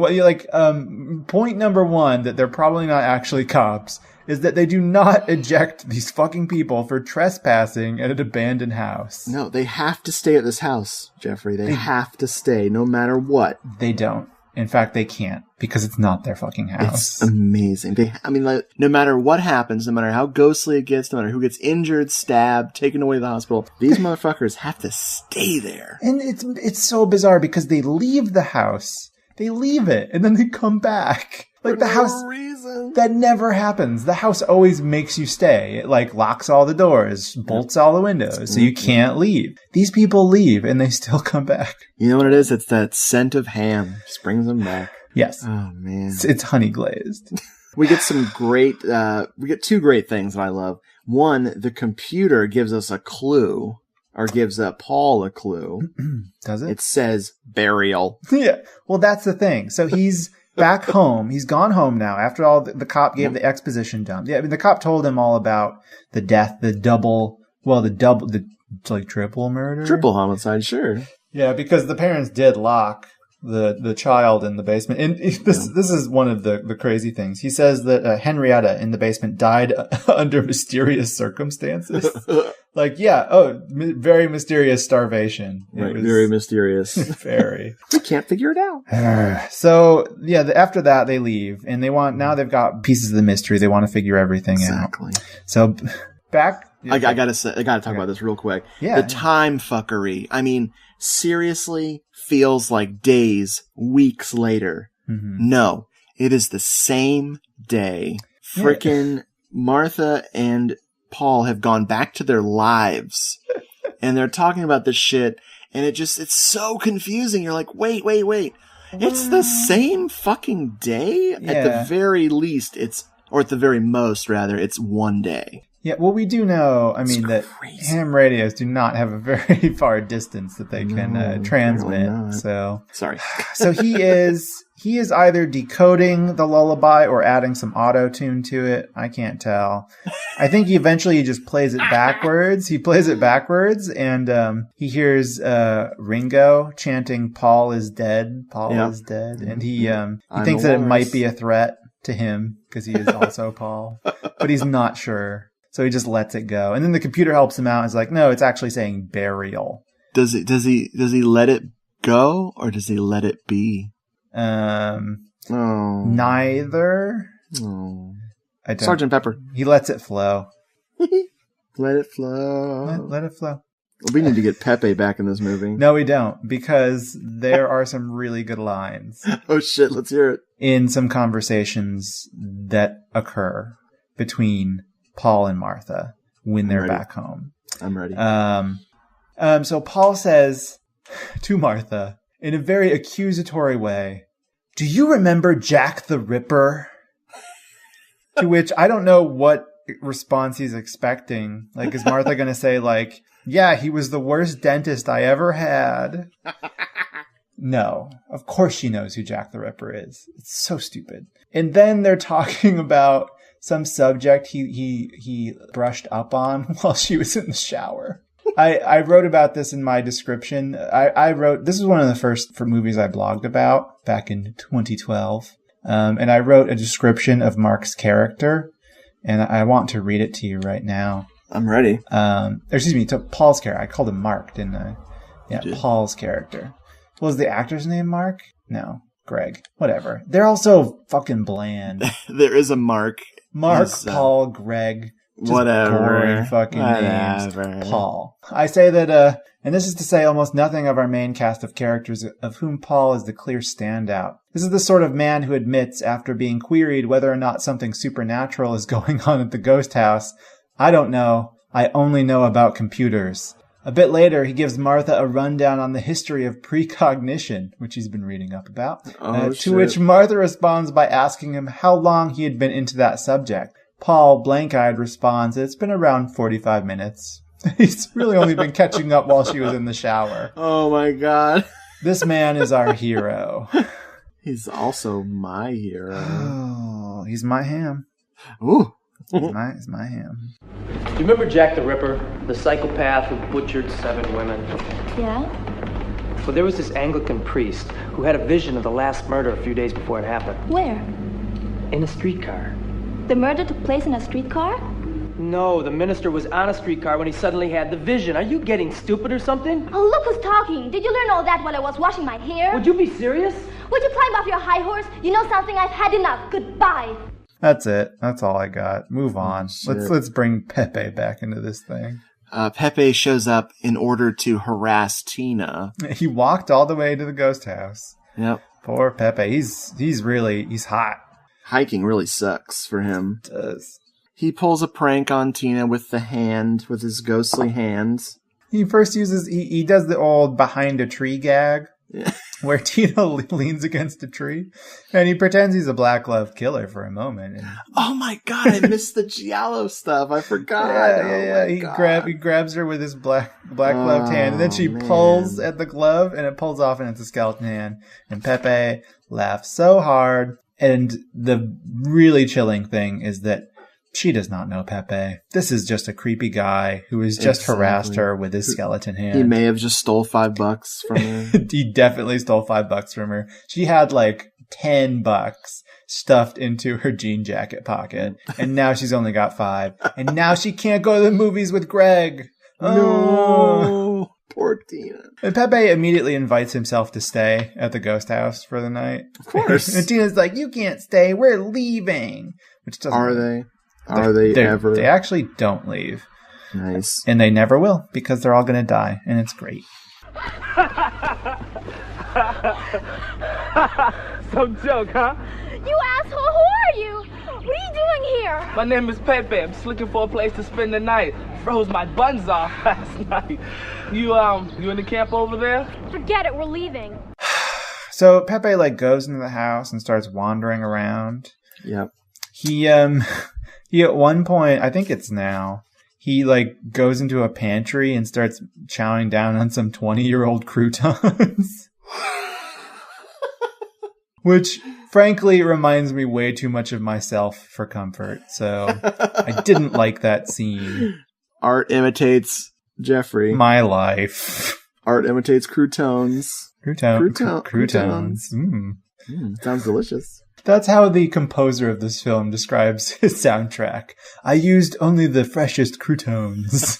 point number one that they're probably not actually cops is that they do not eject these fucking people for trespassing at an abandoned house. No, they have to stay at this house, Jeffrey. They have to stay no matter what. They don't. In fact, they can't because it's not their fucking house. It's amazing. No matter what happens, no matter how ghostly it gets, no matter who gets injured, stabbed, taken away to the hospital, these motherfuckers have to stay there. And it's so bizarre because they leave the house. They leave it and then they come back. Like the house, that never happens. The house always makes you stay. It locks all the doors, bolts all the windows, so you can't leave. These people leave and they still come back. You know what it is? It's that scent of ham. Just brings them back. Yes. Oh man. It's honey glazed. We get some great, we get two great things that I love. One, the computer gives us a clue. Or gives Paul a clue. Does it? It says burial. Yeah. Well, that's the thing. So he's back home. He's gone home now after all the cop gave the exposition dump. Yeah, I mean, the cop told him all about the death, the triple murder? Triple homicide, sure. Yeah, because the parents did lock the child in the basement. And this is one of the crazy things. He says that Henrietta in the basement died under mysterious circumstances. Very mysterious starvation. Right, very mysterious. Very. We can't figure it out. So, after that, they leave. And now they've got pieces of the mystery. They want to figure everything out. Exactly. So, back... I gotta talk about this real quick. Yeah. The time fuckery. I mean, seriously feels like days, weeks later. Mm-hmm. No, it is the same day. Frickin' Martha and Paul have gone back to their lives and they're talking about this shit and it's so confusing. You're like, wait. It's the same fucking day? Yeah. At the very least, or at the very most, rather, it's one day. Yeah, well, we do know, that ham radios do not have a very far distance that they can transmit. So sorry. So he is either decoding the lullaby or adding some auto-tune to it. I can't tell. I think he eventually just plays it backwards. He plays it backwards, and he hears Ringo chanting, "Paul is dead, Paul is dead," and he thinks that it might be a threat to him because he is also Paul, but he's not sure. So he just lets it go. And then the computer helps him out and is like, no, it's actually saying burial. Does he let it go or does he let it be? Neither. Oh. Sergeant Pepper. He lets it flow. Let it flow. Let it flow. We need to get Pepe back in this movie. No, we don't, because there are some really good lines. Oh shit, let's hear it. In some conversations that occur between Paul and Martha when they're back home. I'm ready. So Paul says to Martha in a very accusatory way, "Do you remember Jack the Ripper?" To which I don't know what response he's expecting. Like, is Martha going to say like, "Yeah, he was the worst dentist I ever had"? No, of course she knows who Jack the Ripper is. It's so stupid. And then they're talking about some subject he brushed up on while she was in the shower. I wrote about this in my description. I wrote, this is one of the first movies I blogged about back in 2012. And I wrote a description of Mark's character, and I want to read it to you right now. I'm ready. To Paul's character. I called him Mark, didn't I? Yeah, Paul's character. Was the actor's name Mark? No, Greg. Whatever. They're all so fucking bland. There is a Mark. Mark, Paul, Greg. Just whatever. Boring fucking names. Paul. I say that, and this is to say almost nothing of our main cast of characters, of whom Paul is the clear standout. This is the sort of man who admits, after being queried whether or not something supernatural is going on at the ghost house, "I don't know. I only know about computers." A bit later, he gives Martha a rundown on the history of precognition, which he's been reading up about, to which Martha responds by asking him how long he had been into that subject. Paul, blank-eyed, responds that it's been around 45 minutes. He's really only been catching up while she was in the shower. Oh my god. This man is our hero. He's also my hero. Oh, he's my ham. Ooh. It's my ham. Do you remember Jack the Ripper, the psychopath who butchered 7 women? Yeah? Well, there was this Anglican priest who had a vision of the last murder a few days before it happened. Where? In a streetcar. The murder took place in a streetcar? No, the minister was on a streetcar when he suddenly had the vision. Are you getting stupid or something? Oh, look who's talking. Did you learn all that while I was washing my hair? Would you be serious? Would you climb off your high horse? You know something? I've had enough. Goodbye. That's it. That's all I got. Move on. Let's bring Pepe back into this thing. Pepe shows up in order to harass Tina. He walked all the way to the ghost house. Yep. Poor Pepe. He's hot. Hiking really sucks for him. It does. He pulls a prank on Tina with his ghostly hands. He first he does the old behind a tree gag. Yeah. Where Tina leans against a tree, and he pretends he's a black glove killer for a moment. Oh my god, I missed the Giallo stuff. I forgot. Yeah. He grabs her with his black gloved hand, and then she pulls at the glove, and it pulls off, and it's a skeleton hand. And Pepe laughs so hard. And the really chilling thing is that she does not know Pepe. This is just a creepy guy who has just harassed her with his skeleton hand. He may have just stole $5 from her. He definitely stole $5 from her. She had like $10 stuffed into her jean jacket pocket, and now she's only got $5. And now she can't go to the movies with Greg. No. Poor Tina. And Pepe immediately invites himself to stay at the ghost house for the night. Of course. And Tina's like, "You can't stay. We're leaving." Which doesn't. Are they? Are they ever? They actually don't leave. Nice. And they never will, because they're all going to die, and it's great. Some joke, huh? You asshole, who are you? What are you doing here? My name is Pepe. I'm just looking for a place to spend the night. Froze my buns off last night. You in the camp over there? Forget it, we're leaving. So Pepe like goes into the house and starts wandering around. Yep. He at one point, I think it's now, he like goes into a pantry and starts chowing down on some 20-year-old croutons. Which frankly reminds me way too much of myself for comfort. So I didn't like that scene. Art imitates Jeffrey. My life. Art imitates croutons. Croutons. Sounds delicious. That's how the composer of this film describes his soundtrack. I used only the freshest croutons.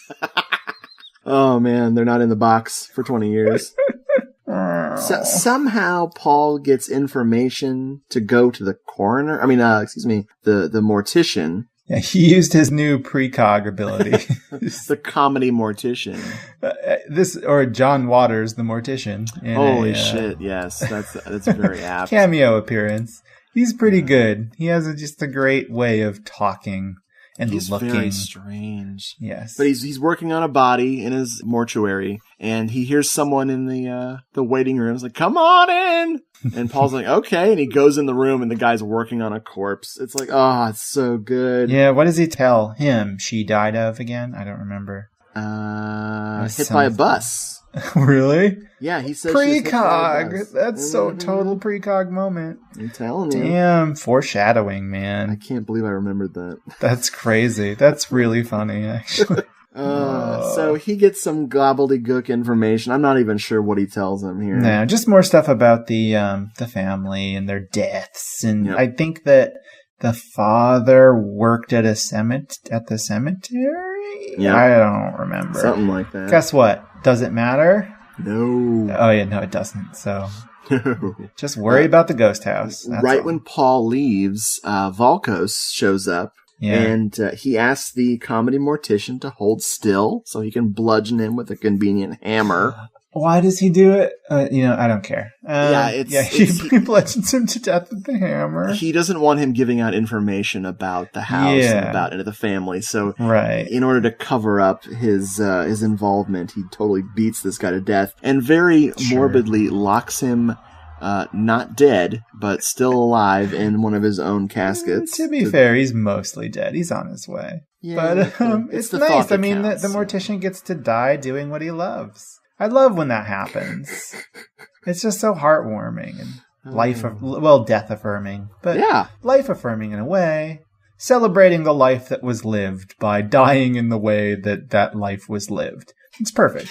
Oh man, they're not in the box for 20 years. So, somehow Paul gets information to go to the coroner. The mortician. Yeah, he used his new precog ability. The comedy mortician. Or John Waters, the mortician. Holy shit, yes. That's very apt. Cameo appearance. He's pretty good. He has just a great way of talking and he's looking. Very strange. Yes. But he's working on a body in his mortuary, and he hears someone in the waiting room. He's like, come on in! And Paul's like, okay. And he goes in the room, and the guy's working on a corpse. It's like, oh, it's so good. Yeah, what does he tell him she died of again? I don't remember. Hit by a bus. Really? Yeah, he says precog. That's so total precog moment. I'm telling you. Damn, foreshadowing, man. I can't believe I remembered that. That's crazy. That's really funny, actually. So he gets some gobbledygook information. I'm not even sure what he tells him here. No, just more stuff about the family and their deaths, and I think that the father worked at the cemetery. Yeah, I don't remember. Something like that. Guess what? Does it matter? No. Oh yeah, no, it doesn't. So just worry about the ghost house. Right when Paul leaves, Volkos shows up. Yeah. And he asks the comedy mortician to hold still so he can bludgeon him with a convenient hammer. Why does he do it? I don't care. He bludgeons him to death with the hammer. He doesn't want him giving out information about the house and about the family. So, in order to cover up his involvement, he totally beats this guy to death and very morbidly locks him. Not dead, but still alive in one of his own caskets. To be fair, he's mostly dead. He's on his way. Yeah, but it's nice. I mean, the mortician gets to die doing what he loves. I love when that happens. It's just so heartwarming and death affirming, but life affirming in a way. Celebrating the life that was lived by dying in the way that life was lived. It's perfect.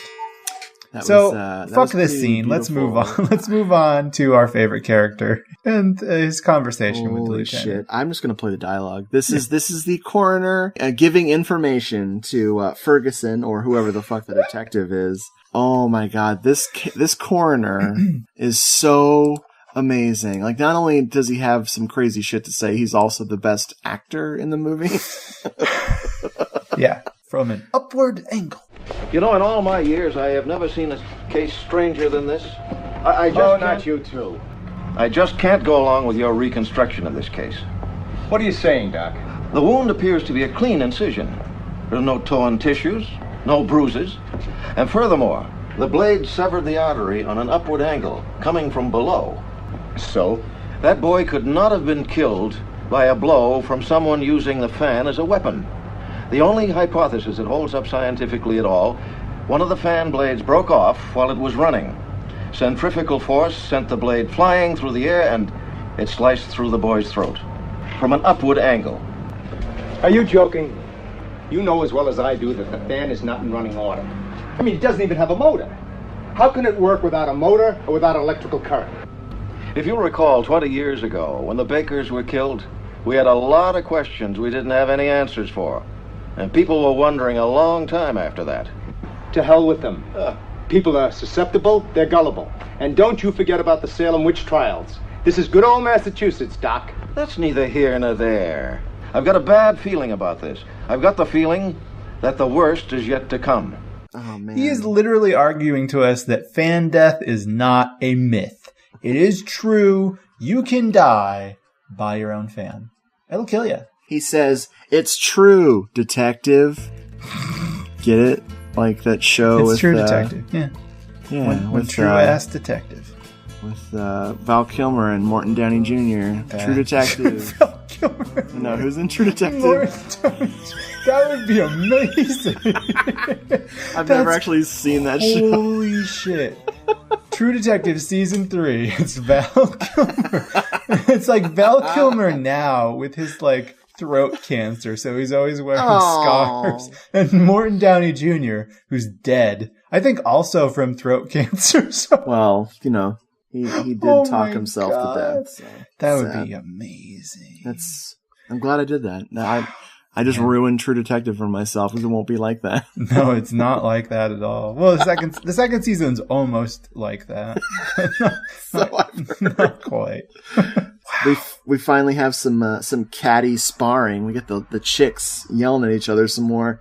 Fuck this scene. Beautiful. Let's move on. Let's move on to our favorite character and his conversation with the lieutenant. Shit. I'm just going to play the dialogue. This is the coroner giving information to Ferguson or whoever the fuck the detective is. Oh my god, this coroner is so amazing. Like, not only does he have some crazy shit to say, he's also the best actor in the movie. Yeah, from an upward angle. You know, in all my years, I have never seen a case stranger than this. I just not you too. I just can't go along with your reconstruction of this case. What are you saying, Doc? The wound appears to be a clean incision. There's no torn tissues, no bruises. And furthermore, the blade severed the artery on an upward angle, coming from below. So? That boy could not have been killed by a blow from someone using the fan as a weapon. The only hypothesis that holds up scientifically at all, one of the fan blades broke off while it was running. Centrifugal force sent the blade flying through the air and it sliced through the boy's throat from an upward angle. Are you joking? You know as well as I do that the fan is not in running order. I mean, it doesn't even have a motor. How can it work without a motor or without electrical current? If you'll recall, 20 years ago, when the Bakers were killed, we had a lot of questions we didn't have any answers for. And people were wondering a long time after that. To hell with them. People are susceptible, they're gullible. And don't you forget about the Salem witch trials. This is good old Massachusetts, Doc. That's neither here nor there. I've got a bad feeling about this. I've got the feeling that the worst is yet to come. Oh, man. He is literally arguing to us that fan death is not a myth. It is true. You can die by your own fan. It'll kill you. He says, "It's true, detective." Get it? Like that show It's with... True Detective, yeah. Yeah. One true-ass detective. with Val Kilmer and Morton Downey Jr. True Detective. Val Kilmer. No, who's in True Detective? That would be amazing. I've never actually seen that show. Holy shit. True Detective Season 3. It's Val Kilmer. It's like Val Kilmer now with his like throat cancer, so he's always wearing scarves. And Morton Downey Jr., who's dead. I think also from throat cancer. So. Well, you know, he did talk himself to death. So that would be amazing. I'm glad I did that. I just ruined True Detective for myself because it won't be like that. No, it's not like that at all. Well, the second season's almost like that. Not quite. We finally have some catty sparring. We get the chicks yelling at each other some more.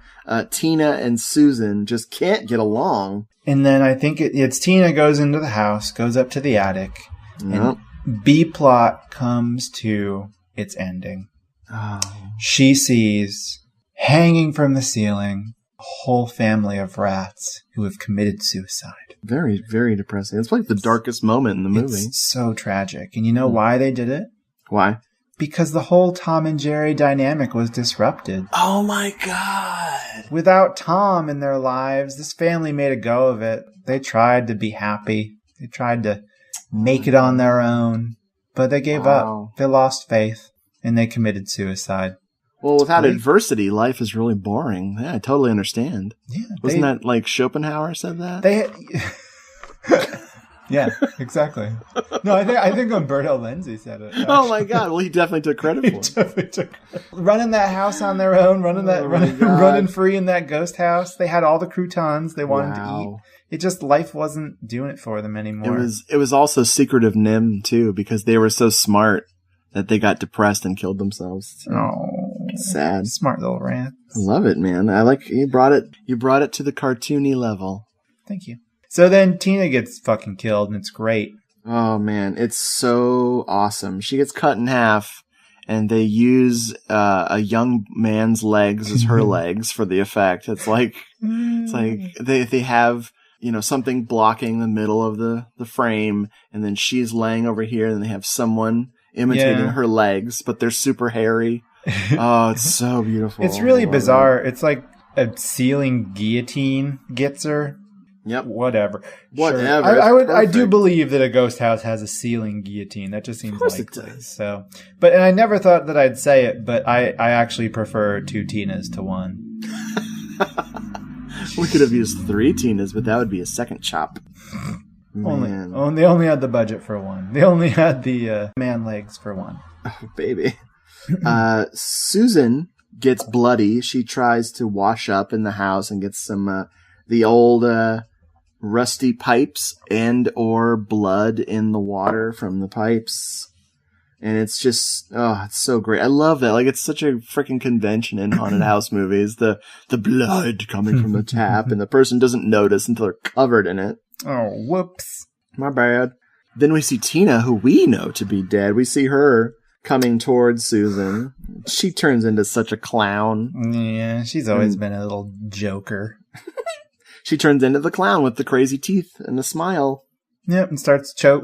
Tina and Susan just can't get along. And then I think it's Tina goes into the house, goes up to the attic, Yep. and B-plot comes to its ending. Oh. She sees, hanging from the ceiling, a whole family of rats who have committed suicide. Very, very depressing. It's like the darkest moment in the movie. It's so tragic. And you know why they did it? Why? Because the whole Tom and Jerry dynamic was disrupted. Oh my God. Without Tom in their lives, this family made a go of it. They tried to be happy. They tried to make it on their own. But they gave up. They lost faith. And they committed suicide. Well, without adversity, life is really boring. Yeah, I totally understand. Yeah, Wasn't that like Schopenhauer said that? Yeah, exactly. No, I think Umberto Lenzi said it. Actually. Oh my God! Well, he definitely took credit for it. Running that house on their own, running free in that ghost house. They had all the croutons they wanted to eat. It just life wasn't doing it for them anymore. It was also Secret of Nim too, because they were so smart that they got depressed and killed themselves. Oh, sad. Smart little rant. I love it, man. I like you brought it to the cartoony level. Thank you. So then Tina gets fucking killed, and it's great. Oh man, it's so awesome. She gets cut in half, and they use a young man's legs as her legs for the effect. It's like they have, you know, something blocking the middle of the frame, and then she's laying over here, and they have someone imitating her legs, but they're super hairy. Oh, it's so beautiful. It's really bizarre. It's like a ceiling guillotine gets her. Yep. Whatever. Sure. I do believe that a ghost house has a ceiling guillotine. That just seems likely. So, and I never thought that I'd say it, but I actually prefer 2 Tinas to 1. We could have used 3 Tinas, but that would be a second chop. They only had the budget for 1. They only had the man legs for 1. Oh, baby. Susan gets bloody. She tries to wash up in the house and gets some the old rusty pipes and or blood in the water from the pipes. And it's just, it's so great. I love that. Like, it's such a freaking convention in haunted house movies. The blood coming from the tap, and the person doesn't notice until they're covered in it. Oh, whoops. My bad. Then we see Tina, who we know to be dead. We see her coming towards Susan. She turns into such a clown. Yeah, she's always been a little joker. She turns into the clown with the crazy teeth and the smile. Yep, and starts choke.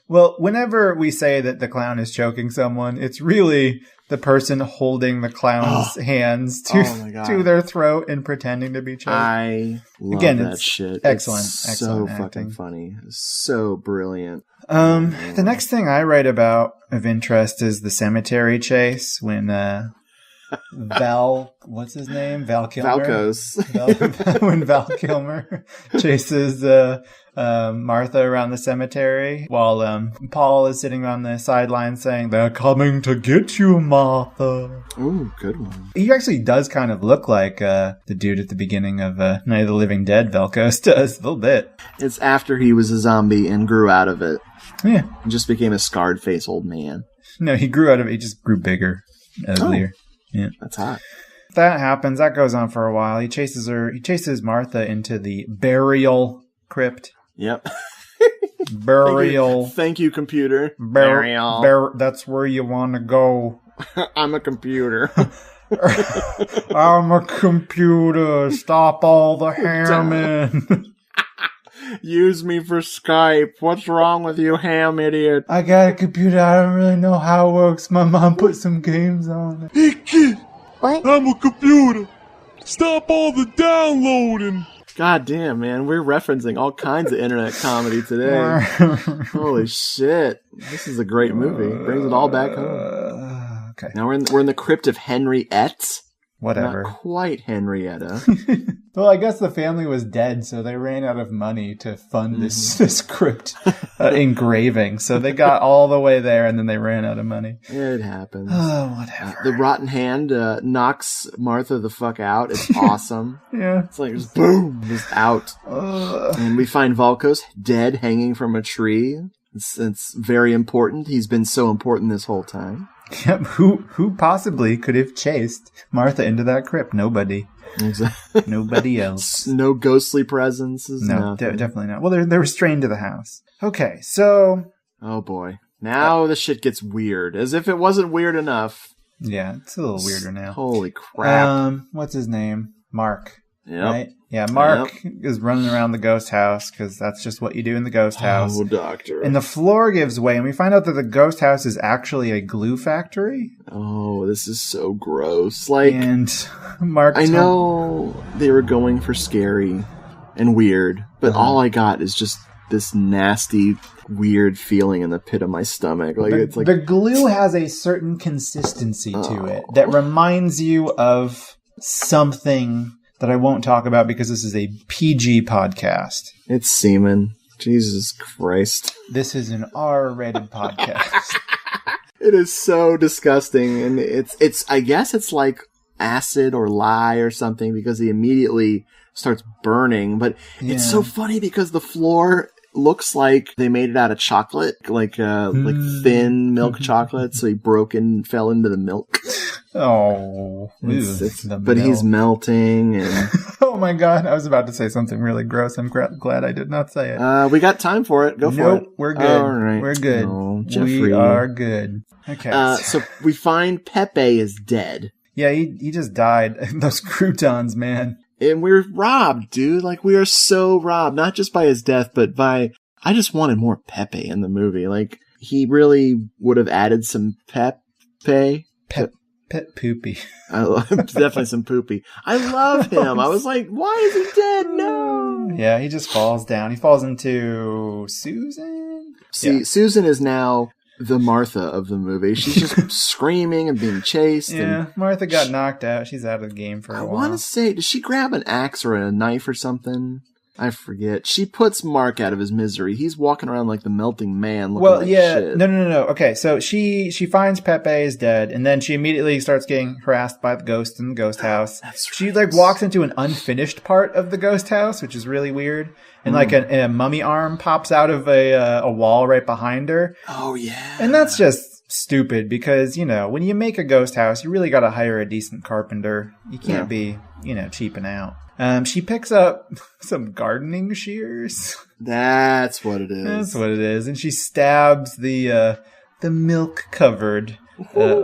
Well, whenever we say that the clown is choking someone, it's really the person holding the clown's hands to their throat and pretending to be choked. I love that shit. Excellent. It's excellent so acting. fucking funny. So brilliant. The next thing I write about of interest is the cemetery chase when what's his name? Val Kilmer? Valkos. When Val Kilmer chases Martha around the cemetery while Paul is sitting on the sideline saying, "They're coming to get you, Martha." Ooh, good one. He actually does kind of look like the dude at the beginning of Night of the Living Dead, Velkos does, a little bit. It's after he was a zombie and grew out of it. Yeah. And just became a scarred face old man. No, he grew out of it. He just grew bigger, uglier. Yeah. That's hot. That happens. That goes on for a while. He chases Martha into the burial crypt. Yep. Burial. Thank you, computer. Burial. That's where you want to go. I'm a computer. I'm a computer. Stop all the hammering. Use me for Skype. What's wrong with you, ham idiot? I got a computer. I don't really know how it works. My mom put some games on it. Hey, kid. What? I'm a computer. Stop all the downloading. God damn, man. We're referencing all kinds of internet comedy today. Holy shit. This is a great movie. Brings it all back home. Okay. Now we're in the crypt of Henriette. Whatever. Not quite Henrietta. Well, I guess the family was dead, so they ran out of money to fund this crypt engraving. So they got all the way there, and then they ran out of money. It happens. Oh, whatever. The rotten hand knocks Martha the fuck out. It's awesome. Yeah. It's like, just boom, just out. And we find Volkos dead, hanging from a tree. It's very important. He's been so important this whole time. Yep. Who possibly could have chased Martha into that crypt? Nobody. Exactly. Nobody else. No ghostly presences. No, definitely not. Well, they're restrained to the house. Okay, so... Oh, boy. Now the shit gets weird. As if it wasn't weird enough. Yeah, it's a little weirder now. Holy crap. What's his name? Mark. Yep. Right? Yeah, Mark is running around the ghost house because that's just what you do in the ghost house. Oh, doctor. And the floor gives way, and we find out that the ghost house is actually a glue factory. Oh, this is so gross. Like, and Mark, I know they were going for scary and weird, but all I got is just this nasty, weird feeling in the pit of my stomach. Like it's like the glue has a certain consistency to it that reminds you of something that I won't talk about because this is a PG podcast. It's semen. Jesus Christ. This is an R-rated podcast. It is so disgusting, and it's I guess it's like acid or lye or something because he immediately starts burning, but it's so funny because the floor looks like they made it out of chocolate, like thin milk chocolate, so he broke and fell into the milk. Oh, but he's melting. And oh my god, I was about to say something really gross. I'm glad I did not say it. We got time for it. Go for it. We're good. All right. We're good. Oh, Jeffrey. We are good. Okay. So we find Pepe is dead. Yeah, he just died. Those croutons, man. And we're robbed, dude. Like, we are so robbed. Not just by his death, but by... I just wanted more Pepe in the movie. Like, he really would have added some Pep poopy. Definitely some poopy. I love him. I was like, why is he dead? No. Yeah, he just falls down. He falls into Susan. See, Susan is now the Martha of the movie. She's just screaming and being chased. Yeah, and Martha got knocked out. She's out of the game for a while. I want to say, does she grab an axe or a knife or something? I forget. She puts Mark out of his misery. He's walking around like the melting man. Looking shit. No. Okay, so she finds Pepe is dead, and then she immediately starts getting harassed by the ghost in the ghost house. That's right. She like walks into an unfinished part of the ghost house, which is really weird. And like a mummy arm pops out of a wall right behind her. Oh yeah. And that's just stupid because, you know, when you make a ghost house, you really got to hire a decent carpenter. You can't be, cheaping out. She picks up some gardening shears. That's what it is. That's what it is. And she stabs the milk-covered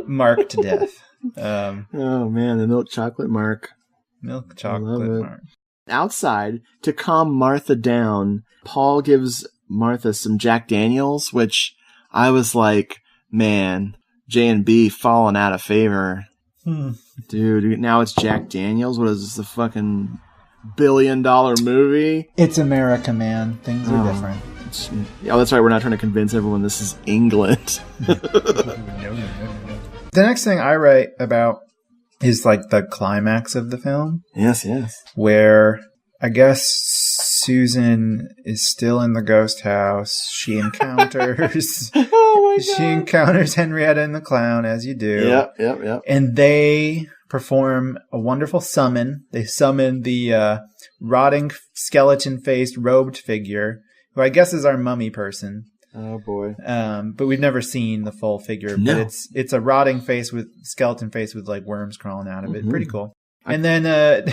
Mark to death. Oh, man, the milk chocolate Mark. Milk chocolate Mark. Outside, to calm Martha down, Paul gives Martha some Jack Daniels, which I was like, man, J&B falling out of favor. Dude, now it's Jack Daniels? What is this, a fucking $1 billion movie? It's America, man. Things are different. Oh, that's right. We're not trying to convince everyone this is England. No. The next thing I write about is like the climax of the film. Yes. Where I guess Susan is still in the ghost house. She encounters she encounters Henrietta and the clown, as you do. Yep. And they perform a wonderful summon. They summon the rotting skeleton-faced robed figure, who I guess is our mummy person. Oh boy. But we've never seen the full figure. No. But it's a rotting face with skeleton face with like worms crawling out of it. Pretty cool. And then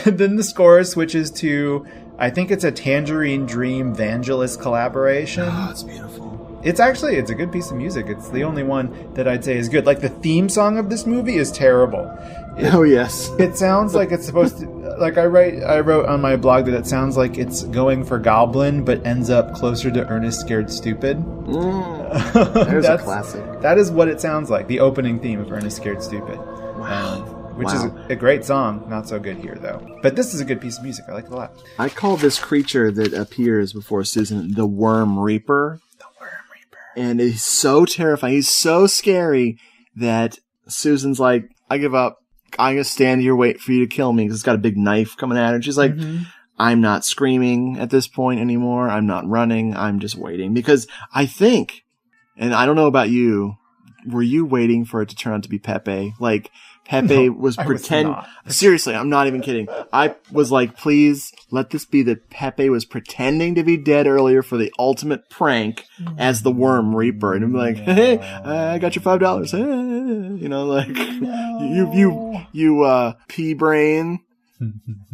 then the score switches to, I think it's a Tangerine Dream Vangelis collaboration. Oh, it's beautiful. It's a good piece of music. It's the only one that I'd say is good. Like the theme song of this movie is terrible. Oh yes. It sounds like it's supposed to. like I wrote on my blog that it sounds like it's going for Goblin, but ends up closer to Ernest Scared Stupid. There's a classic. That is what it sounds like, the opening theme of Ernest Scared Stupid. Wow. Which is a great song. Not so good here, though. But this is a good piece of music. I like it a lot. I call this creature that appears before Susan the Worm Reaper. The Worm Reaper. And he's so terrifying. He's so scary that Susan's like, I give up. I'm going to stand here, wait for you to kill me, because it's got a big knife coming at her. And she's like, I'm not screaming at this point anymore. I'm not running. I'm just waiting. Because I think, and I don't know about you, were you waiting for it to turn out to be Pepe? Like, Pepe was pretending. Seriously, I'm not even kidding. I was like, please let this be that Pepe was pretending to be dead earlier for the ultimate prank as the Worm Reaper. And I'm like, hey, I got your $5. Hey, you know, like, you pea brain.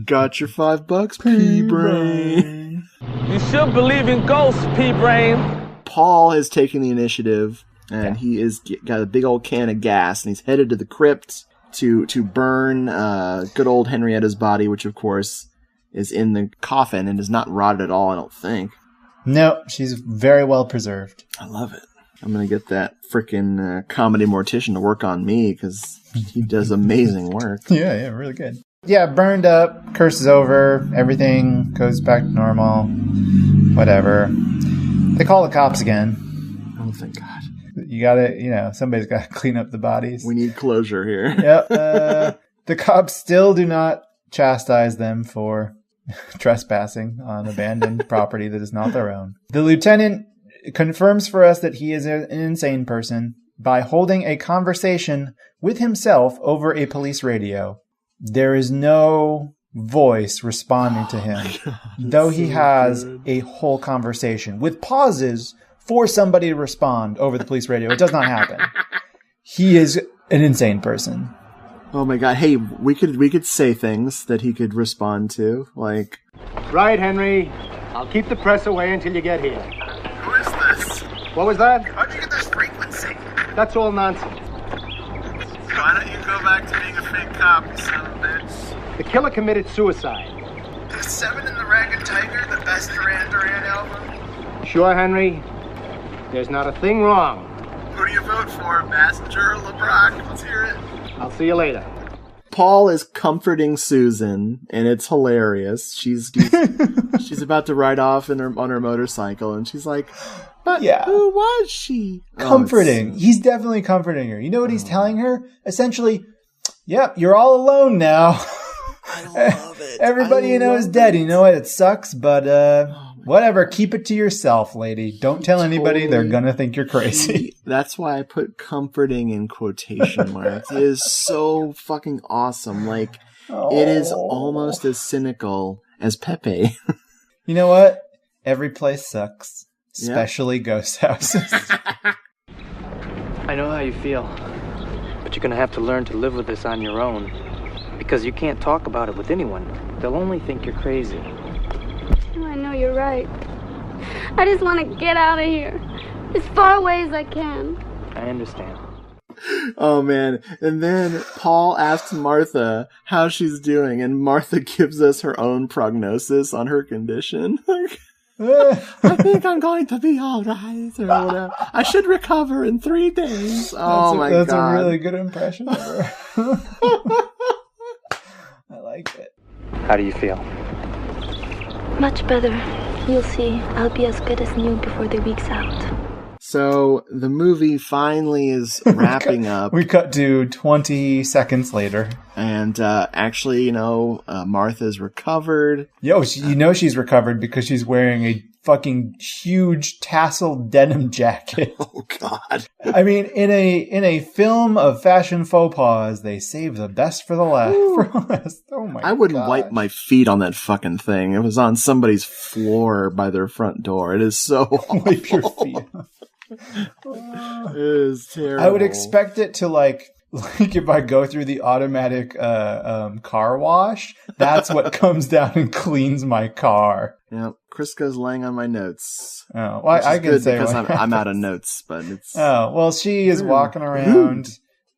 Got your $5, pea brain. You should believe in ghosts, pea brain. Paul has taken the initiative, and he is got a big old can of gas, and he's headed to the crypt to burn good old Henrietta's body, which of course is in the coffin and is not rotted at all, I don't think. No, she's very well preserved. I love it. I'm going to get that frickin' comedy mortician to work on me, because he does amazing work. Yeah, really good. Yeah, burned up, curse is over, everything goes back to normal, whatever. They call the cops again. Oh, thank God. You gotta, somebody's gotta clean up the bodies. We need closure here. Yep. The cops still do not chastise them for trespassing on abandoned property that is not their own. The lieutenant confirms for us that he is an insane person by holding a conversation with himself over a police radio. There is no voice responding to him, though he has a whole conversation with pauses for somebody to respond over the police radio. It does not happen. He is an insane person. Oh my God! Hey, we could say things that he could respond to, like, right, Henry. I'll keep the press away until you get here. Who is this? What was that? How'd you get this frequency? That's all nonsense. Why don't you go back to being a fake cop, you son of a bitch? The killer committed suicide. Is 7 in the Ragged Tiger the best Duran Duran album? Sure, Henry. There's not a thing wrong. Who do you vote for, Massinger or LeBrock? Let's hear it. I'll see you later. Paul is comforting Susan, and it's hilarious. She's about to ride off on her motorcycle, and she's like, but who was she? Comforting. He's definitely comforting her. You know what he's telling her? Essentially, yep, you're all alone now. I love it. Everybody you know is dead. You know what? It sucks, but whatever. Keep it to yourself, lady. Don't tell anybody. They're going to think you're crazy. That's why I put comforting in quotation marks. It is so fucking awesome. Like, it is almost as cynical as Pepe. You know what? Every place sucks. Especially ghost houses. I know how you feel, but you're going to have to learn to live with this on your own, because you can't talk about it with anyone. They'll only think you're crazy. I know you're right. I just want to get out of here, as far away as I can. I understand. Oh, man. And then Paul asks Martha how she's doing, and Martha gives us her own prognosis on her condition. I think I'm going to be all right, or whatever. I should recover in 3 days. Oh, my God. That's a really good impression of her. I like it. How do you feel? Much better. You'll see. I'll be as good as new before the week's out. So the movie finally is wrapping up. We cut to 20 seconds later. And actually, Martha's recovered. She's recovered because she's wearing a fucking huge tasseled denim jacket. Oh, God. I mean, in a film of fashion faux pas, they save the best for the last. Oh, my God. I wouldn't wipe my feet on that fucking thing. It was on somebody's floor by their front door. It is so wipe your feet. It is terrible. I would expect it to like if I go through the automatic car wash, that's what comes down and cleans my car. Yeah, Kriska's laying on my notes. Oh, well, I can say because I'm out of notes, but it's. Oh well, she is walking around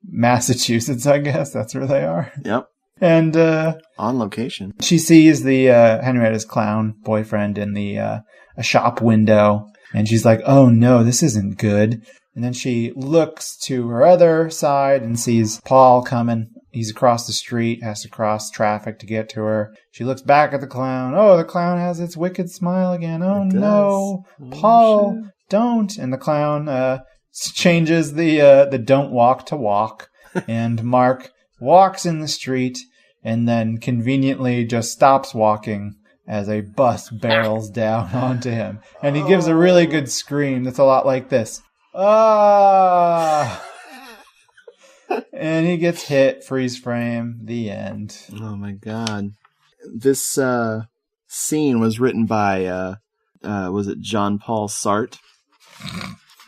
Massachusetts. I guess that's where they are. Yep. And on location, she sees the Henrietta's clown boyfriend in the a shop window, and she's like, "Oh no, this isn't good." And then she looks to her other side and sees Paul coming. He's across the street, has to cross traffic to get to her. She looks back at the clown. Oh, the clown has its wicked smile again. Oh no, Paul, don't! And the clown changes the don't walk to walk, and Mark walks in the street and then conveniently just stops walking as a bus barrels down onto him. And he gives a really good scream that's a lot like this. Ah! And he gets hit, freeze frame, the end. Oh my god. This scene was written by, was it John Paul Sartre?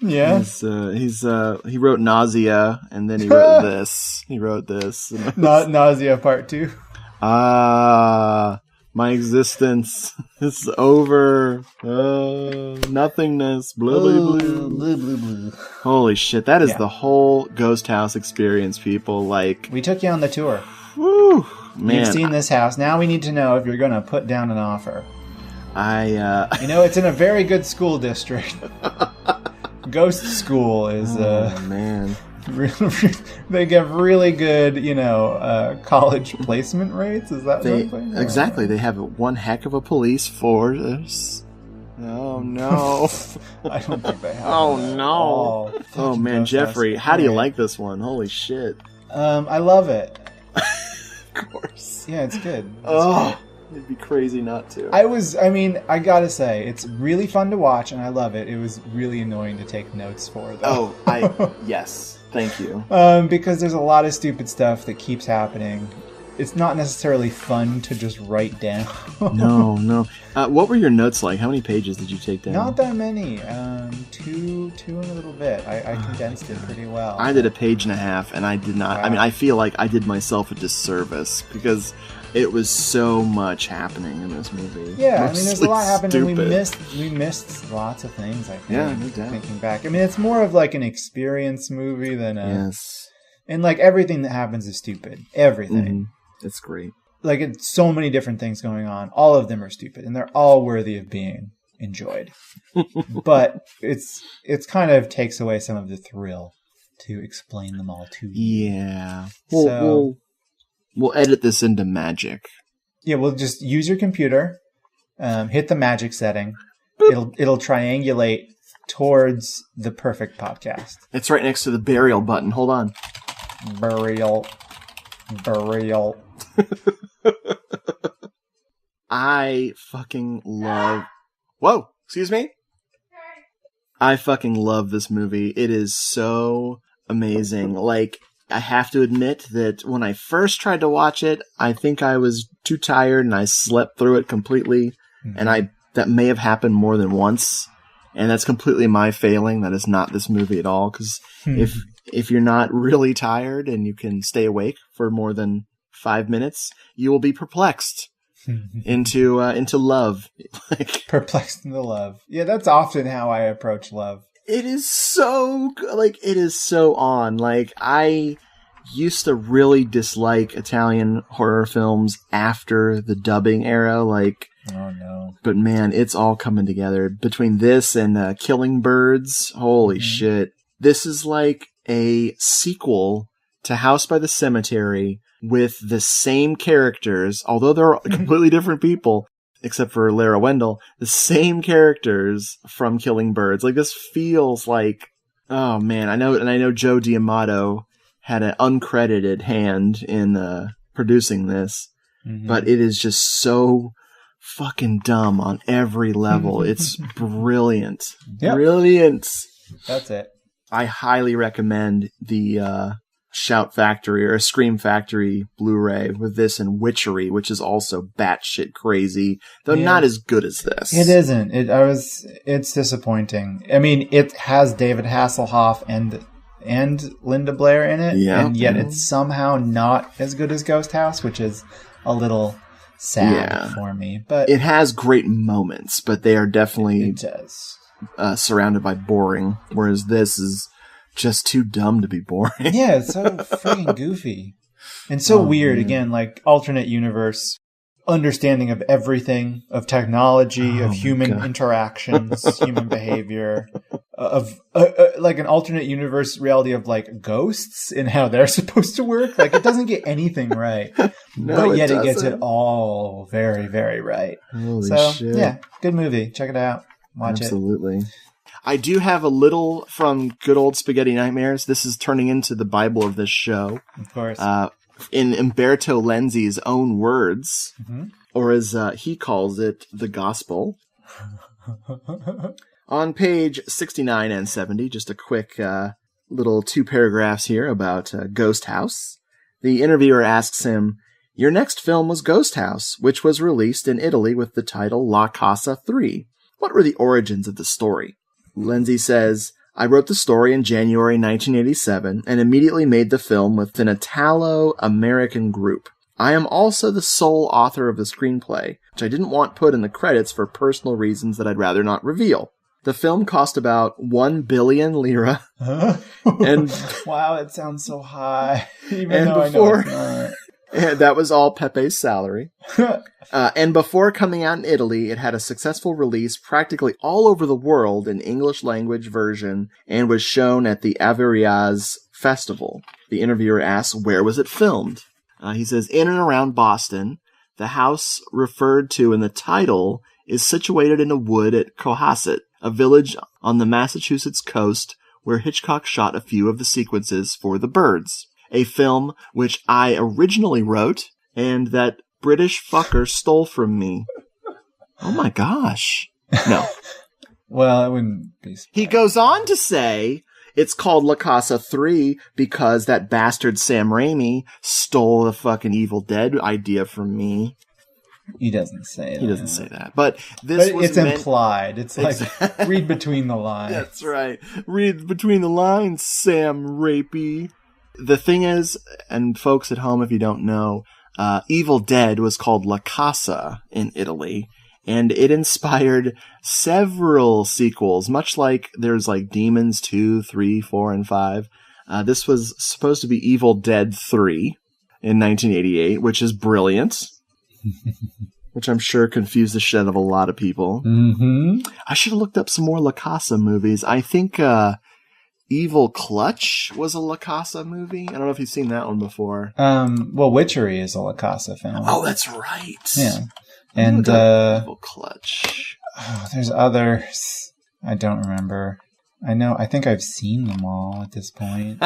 Yeah. He wrote Nausea, and then he wrote this. He wrote this. Nausea Part 2. My existence is over. Nothingness. Blah, blah, blah. Blah, blah, blah. Holy shit, that is the whole Ghosthouse experience, people. Like, we took you on the tour. Woo, man. You've seen this house. Now we need to know if you're going to put down an offer. It's in a very good school district. Ghost School is... man. They give really good, college placement rates. Is that something? Exactly. They have one heck of a police force. Oh no! I don't think they have. Oh no! Oh man, Jeffrey, how do you like this one? Holy shit! I love it. Of course. Yeah, it's good. It'd be crazy not to. I gotta say, it's really fun to watch, and I love it. It was really annoying to take notes for, though. Yes. Thank you. Because there's a lot of stupid stuff that keeps happening. It's not necessarily fun to just write down. No. What were your notes like? How many pages did you take down? Not that many. Two and a little bit. I condensed it pretty well. I did a page and a half, and I did not... Wow. I mean, I feel like I did myself a disservice, because it was so much happening in this movie. Yeah, there's a lot happening. We missed lots of things, I think. Yeah, no doubt. Thinking back. It's more of like an experience movie than a... Yes. And like everything that happens is stupid. Everything. Mm-hmm. It's great. Like, it's so many different things going on. All of them are stupid, and they're all worthy of being enjoyed. But it's kind of takes away some of the thrill to explain them all to you. Yeah. We'll edit this into magic. Yeah, we'll just use your computer, hit the magic setting. It'll triangulate towards the perfect podcast. It's right next to the burial button. Hold on. Burial. I fucking love... Whoa! Excuse me? I fucking love this movie. It is so amazing. Like, I have to admit that when I first tried to watch it, I think I was too tired and I slept through it completely. Mm-hmm. And that may have happened more than once. And that's completely my failing. That is not this movie at all. Because if you're not really tired and you can stay awake for more than 5 minutes, you will be perplexed into love. Perplexed into love. Yeah, that's often how I approach love. It is so on. Like, I used to really dislike Italian horror films after the dubbing era. Like, oh no! But man, it's all coming together between this and Killing Birds. Holy shit! This is like a sequel to House by the Cemetery with the same characters, although they're completely different people. Except for Lara Wendell, the same characters from Killing Birds. Like, this feels like, oh man, I know Joe D'Amato had an uncredited hand in producing this, but it is just so fucking dumb on every level. It's brilliant. Yep. Brilliant. That's it. I highly recommend the Shout Factory or Scream Factory Blu-ray with this and Witchery, which is also batshit crazy, though not as good as this. It isn't. It's disappointing. I mean, it has David Hasselhoff and Linda Blair in it, and yet it's somehow not as good as Ghosthouse, which is a little sad for me. But it has great moments, but they are definitely surrounded by boring, whereas this is just too dumb to be boring. Yeah, it's so freaking goofy. And so weird, again, like alternate universe, understanding of everything, of technology, of human interactions, human behavior, of like an alternate universe reality of like ghosts and how they're supposed to work. Like it doesn't get anything right, but yet it gets it all very, very right. Holy shit. Yeah, good movie. Check it out. Watch it. Absolutely. I do have a little from Good Old Spaghetti Nightmares. This is turning into the Bible of this show. Of course. In Umberto Lenzi's own words, or as he calls it, the gospel. On page 69 and 70, just a quick little 2 paragraphs here about Ghosthouse. The interviewer asks him, "Your next film was Ghosthouse, which was released in Italy with the title La Casa 3. What were the origins of the story?" Lenzi says, "I wrote the story in January 1987 and immediately made the film with an Italo-American group. I am also the sole author of the screenplay, which I didn't want put in the credits for personal reasons that I'd rather not reveal. The film cost about 1 billion lira." And wow, it sounds so high. Even and though before, I know it's not. And that was all Pepe's salary. And before coming out in Italy, it had a successful release practically all over the world in English language version and was shown at the Averiaz Festival. The interviewer asks, "Where was it filmed?" He says, "In and around Boston. The house referred to in the title is situated in a wood at Cohasset, a village on the Massachusetts coast where Hitchcock shot a few of the sequences for The Birds, a film which I originally wrote and that British fucker stole from me." Oh my gosh. No. Well, it wouldn't be. He goes on to say it's called La Casa 3 because that bastard Sam Raimi stole the fucking Evil Dead idea from me. He doesn't say that. He doesn't say that. But this was it's implied. It's like, read between the lines. That's right. Read between the lines, Sam Raimi. The thing is, and folks at home, if you don't know, Evil Dead was called La Casa in Italy, and it inspired several sequels, much like there's like Demons 2, 3, 4, and 5. This was supposed to be Evil Dead 3 in 1988, which is brilliant. Which I'm sure confused the shit out of a lot of people. Mm-hmm. I should have looked up some more La Casa movies. I think Evil Clutch was a La Casa movie. I don't know if you've seen that one before. Well, Witchery is a La Casa film. Oh, that's right. Yeah. And Evil Clutch. Oh, there's others. I don't remember. I think I've seen them all at this point.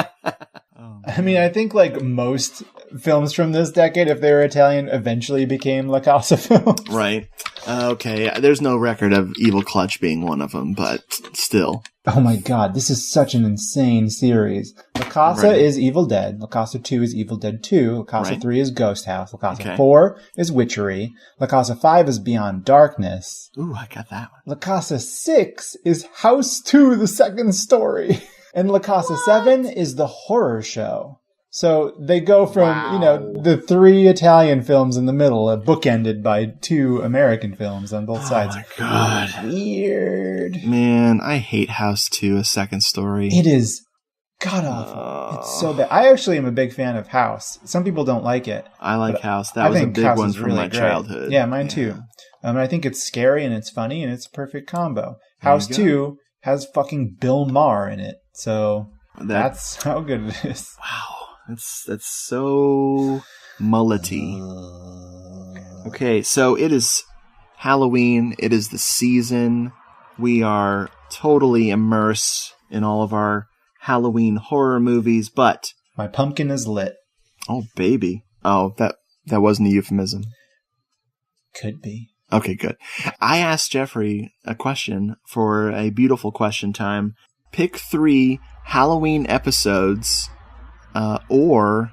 I mean, I think like most films from this decade, if they were Italian, eventually became La Casa films. Right. Okay. There's no record of Evil Clutch being one of them, but still. Oh my god, this is such an insane series. La Casa is Evil Dead. La Casa 2 is Evil Dead 2. La Casa 3 is Ghosthouse. La Casa 4 is Witchery. La Casa 5 is Beyond Darkness. Ooh, I got that one. La Casa 6 is House 2, the second story. And La Casa 7 is the horror show. So they go from, the 3 Italian films in the middle, bookended by 2 American films on both sides. Oh my god. Weird. Man, I hate House 2, a second story. It is god-awful. It's so bad. I actually am a big fan of House. Some people don't like it. I like House. That was a big one from my childhood. Yeah, mine too. I think it's scary and it's funny and it's a perfect combo. House 2 has fucking Bill Maher in it. So that's how good it is. Wow. That's so mullety. Okay, so it is Halloween. It is the season. We are totally immersed in all of our Halloween horror movies, but my pumpkin is lit. Oh, baby. Oh, that wasn't a euphemism. Could be. Okay, good. I asked Jeffrey a question for a beautiful question time. Pick 3 Halloween episodes or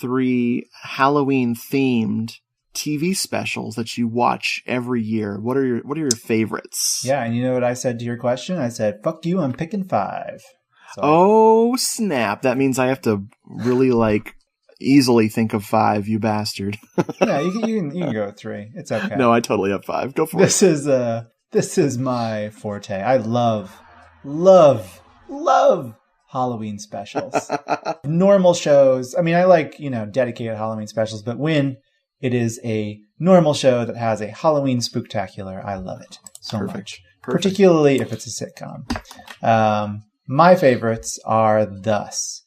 3 Halloween-themed TV specials that you watch every year. What are your favorites? Yeah, and you know what I said to your question? I said, fuck you, I'm picking 5. So. Oh, snap. That means I have to really, easily think of 5, you bastard. Yeah, you can go with 3. It's okay. No, I totally have 5. Go for it. This is my forte. I love Halloween specials. Normal shows. I mean, I like, dedicated Halloween specials, but when it is a normal show that has a Halloween spooktacular, I love it so much. Perfect. Particularly if it's a sitcom. My favorites are thus.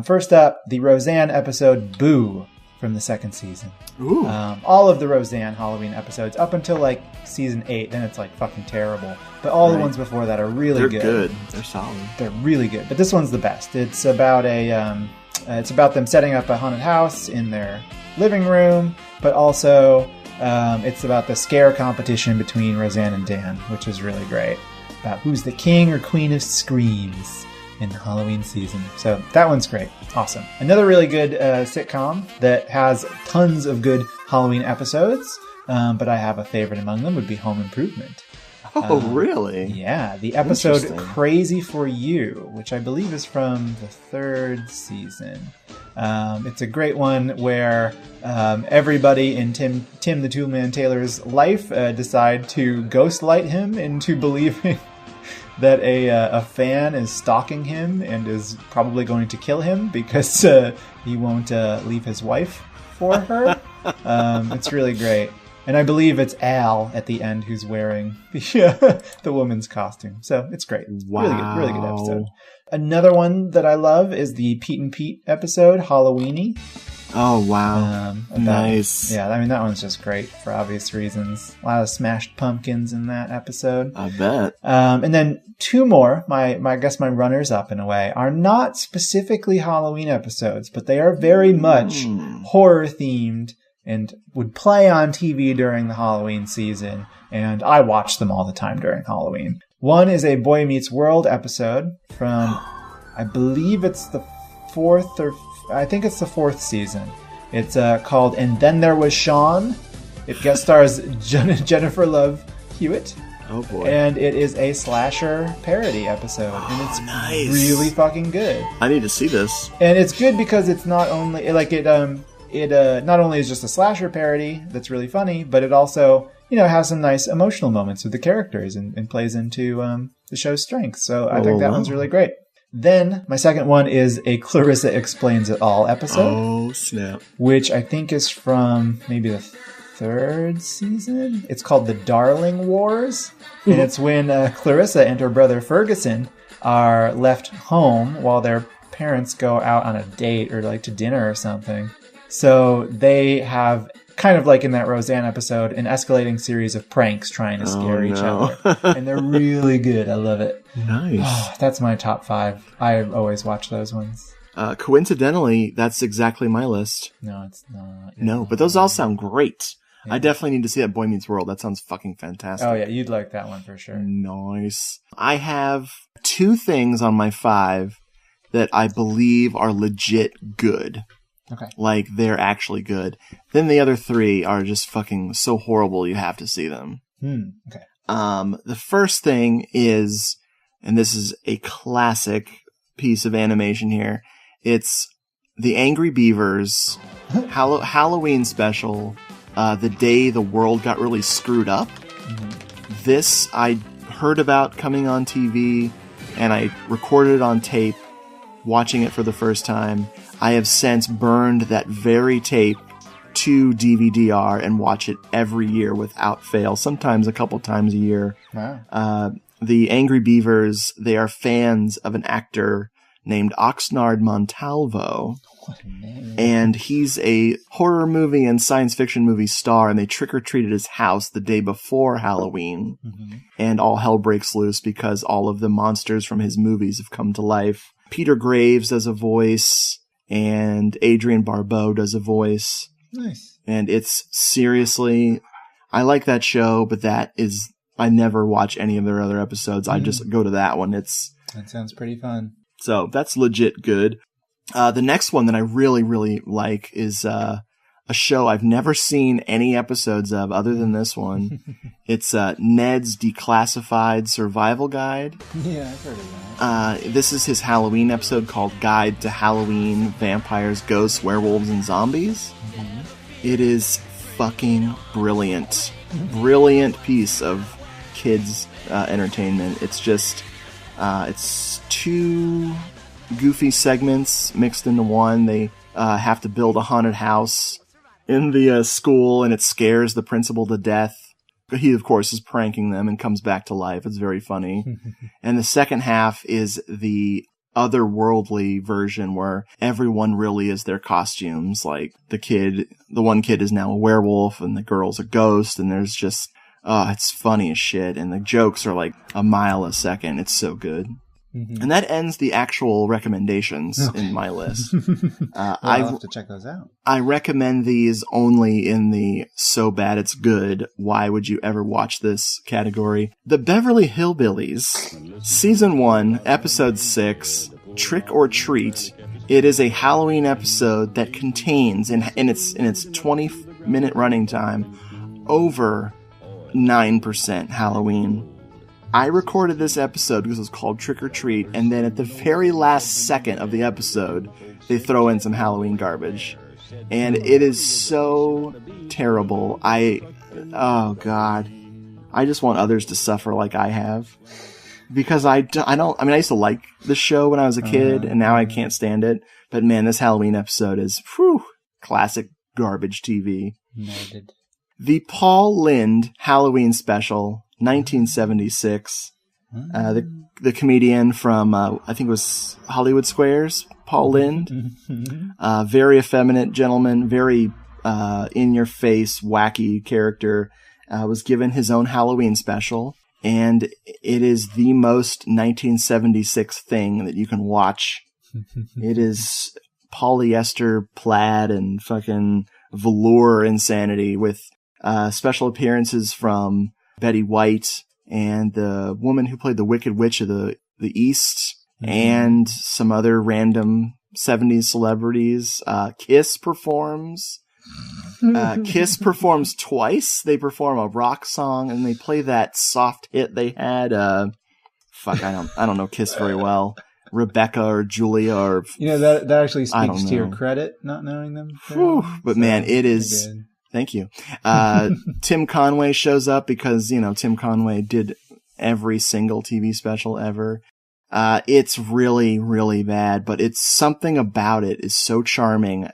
First up, the Roseanne episode Boo from the second season. Ooh. All of the Roseanne Halloween episodes up until like season 8, then it's like fucking terrible. But all the ones before that are really good. They're good. They're solid. They're really good. But this one's the best. It's about it's about them setting up a haunted house in their living room, but also it's about the scare competition between Roseanne and Dan, which is really great. About who's the king or queen of screams in the Halloween season. So that one's great. Awesome. Another really good sitcom that has tons of good Halloween episodes, but I have a favorite among them would be Home Improvement. Oh, really? Yeah. The episode Crazy for You, which I believe is from the third season. It's a great one where everybody in Tim the Toolman Taylor's life decide to ghostlight him into believing that a fan is stalking him and is probably going to kill him because he won't leave his wife for her. It's really great. And I believe it's Al at the end who's wearing the woman's costume. So it's great. Wow. Really good episode. Another one that I love is the Pete and Pete episode, Halloweeny. Oh, wow. Nice. Yeah, I mean, that one's just great for obvious reasons. A lot of smashed pumpkins in that episode. I bet. And then two more, I guess my runners-up in a way, are not specifically Halloween episodes, but they are very much horror-themed and would play on TV during the Halloween season, and I watch them all the time during Halloween. One is a Boy Meets World episode from, I believe it's the fourth season. It's called And Then There Was Sean. It guest stars Jennifer Love Hewitt. Oh boy. And it is a slasher parody episode. And it's really fucking good. I need to see this. And it's good because it's not only, it not only is just a slasher parody that's really funny, but it also, has some nice emotional moments with the characters and plays into the show's strengths. So I think that one's really great. Then my second one is a Clarissa Explains It All episode. Oh, snap. Which I think is from maybe the third season. It's called The Darling Wars. And it's when Clarissa and her brother Ferguson are left home while their parents go out on a date or to dinner or something. So they have, kind of like in that Roseanne episode, an escalating series of pranks trying to scare each other. And they're really good. I love it. Nice. Oh, that's my top 5. I always watch those ones. Coincidentally, that's exactly my list. No, it's not. No, but those all sound great. Yeah. I definitely need to see that Boy Meets World. That sounds fucking fantastic. Oh, yeah. You'd like that one for sure. Nice. I have 2 things on my 5 that I believe are legit good. Okay. Like, they're actually good. Then the other 3 are just fucking so horrible you have to see them. Okay. The first thing is, and this is a classic piece of animation here, it's the Angry Beavers Halloween special, The Day the World Got Really Screwed Up. Mm-hmm. This I heard about coming on TV, and I recorded it on tape, watching it for the first time. I have since burned that very tape to DVD-R and watch it every year without fail, sometimes a couple times a year. Wow. The Angry Beavers, they are fans of an actor named Oxnard Montalvo. What a name. And he's a horror movie and science fiction movie star, and they trick-or-treated his house the day before Halloween. Mm-hmm. And all hell breaks loose because all of the monsters from his movies have come to life. Peter Graves does a voice, and Adrienne Barbeau does a voice. Nice. And it's seriously, I like that show, but I never watch any of their other episodes. I just go to that one. That sounds pretty fun. So that's legit good. The next one that I really, really like is a show I've never seen any episodes of other than this one. It's Ned's Declassified Survival Guide. Yeah, I've heard of that. This is his Halloween episode called Guide to Halloween, Vampires, Ghosts, Werewolves, and Zombies. Mm-hmm. It is fucking brilliant. Brilliant piece of kids' entertainment. It's just, it's 2 goofy segments mixed into one. They have to build a haunted house in the school, and it scares the principal to death. He, of course, is pranking them and comes back to life. It's very funny. And the second half is the otherworldly version where everyone really is their costumes. Like the one kid is now a werewolf and the girl's a ghost, and there's just, it's funny as shit. And the jokes are like a mile a second. It's so good. And that ends the actual recommendations in my list. I'll have to check those out. I recommend these only in the so bad it's good, why would you ever watch this category. The Beverly Hillbillies, Season 1, Episode 6, Trick or Treat. It is a Halloween episode that contains, in its 20-minute running time, over 9% Halloween. I recorded this episode because it was called Trick or Treat, and then at the very last second of the episode, they throw in some Halloween garbage. And it is so terrible. Oh God. I just want others to suffer like I have. Because I used to like the show when I was a kid, and now I can't stand it. But man, this Halloween episode is, classic garbage TV. Noted. The Paul Lynde Halloween special, 1976. The comedian from, I think it was Hollywood Squares, Paul Lynde. Very effeminate gentleman, very in-your-face, wacky character. Was given his own Halloween special. And it is the most 1976 thing that you can watch. It is polyester plaid and fucking velour insanity with special appearances from Betty White and the woman who played the Wicked Witch of the East, and some other random 70s celebrities. Kiss performs. Kiss performs twice. They perform a rock song and they play that soft hit they had. I don't know Kiss very well. Rebecca or Julia or that actually speaks to your credit, not knowing them. But man, it is. Thank you. Tim Conway shows up because Tim Conway did every single TV special ever. It's really, really bad, but it's something about it is so charming.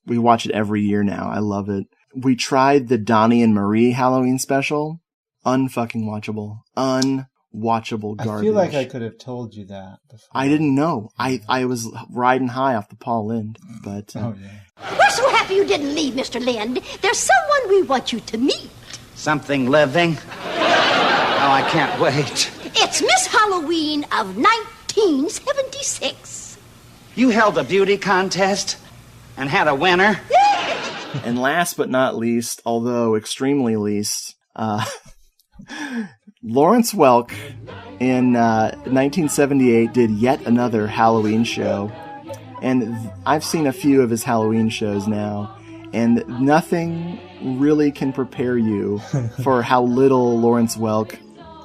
We watch it every year now. I love it. We tried the Donnie and Marie Halloween special. Unfucking watchable. Unwatchable garbage. I feel like I could have told you that before. I didn't know. I was riding high off the Paul Lynde, but... We're so happy you didn't leave, Mr. Lynde. There's someone we want you to meet. Something living? Oh, I can't wait. It's Miss Halloween of 1976. You held a beauty contest and had a winner? And last but not least, although extremely least, Lawrence Welk in 1978 did yet another Halloween show. And I've seen a few of his Halloween shows now, and nothing really can prepare you for how little Lawrence Welk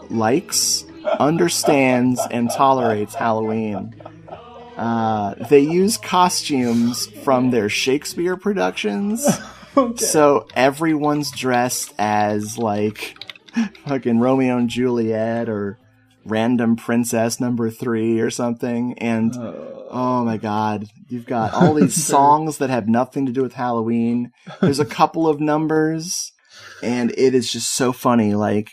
likes, understands, and tolerates Halloween. They use costumes from their Shakespeare productions. Okay. So everyone's dressed as like fucking Romeo and Juliet or Random Princess number 3 or something. And oh my God, you've got all these songs that have nothing to do with Halloween. There's a couple of numbers and it is just so funny. Like,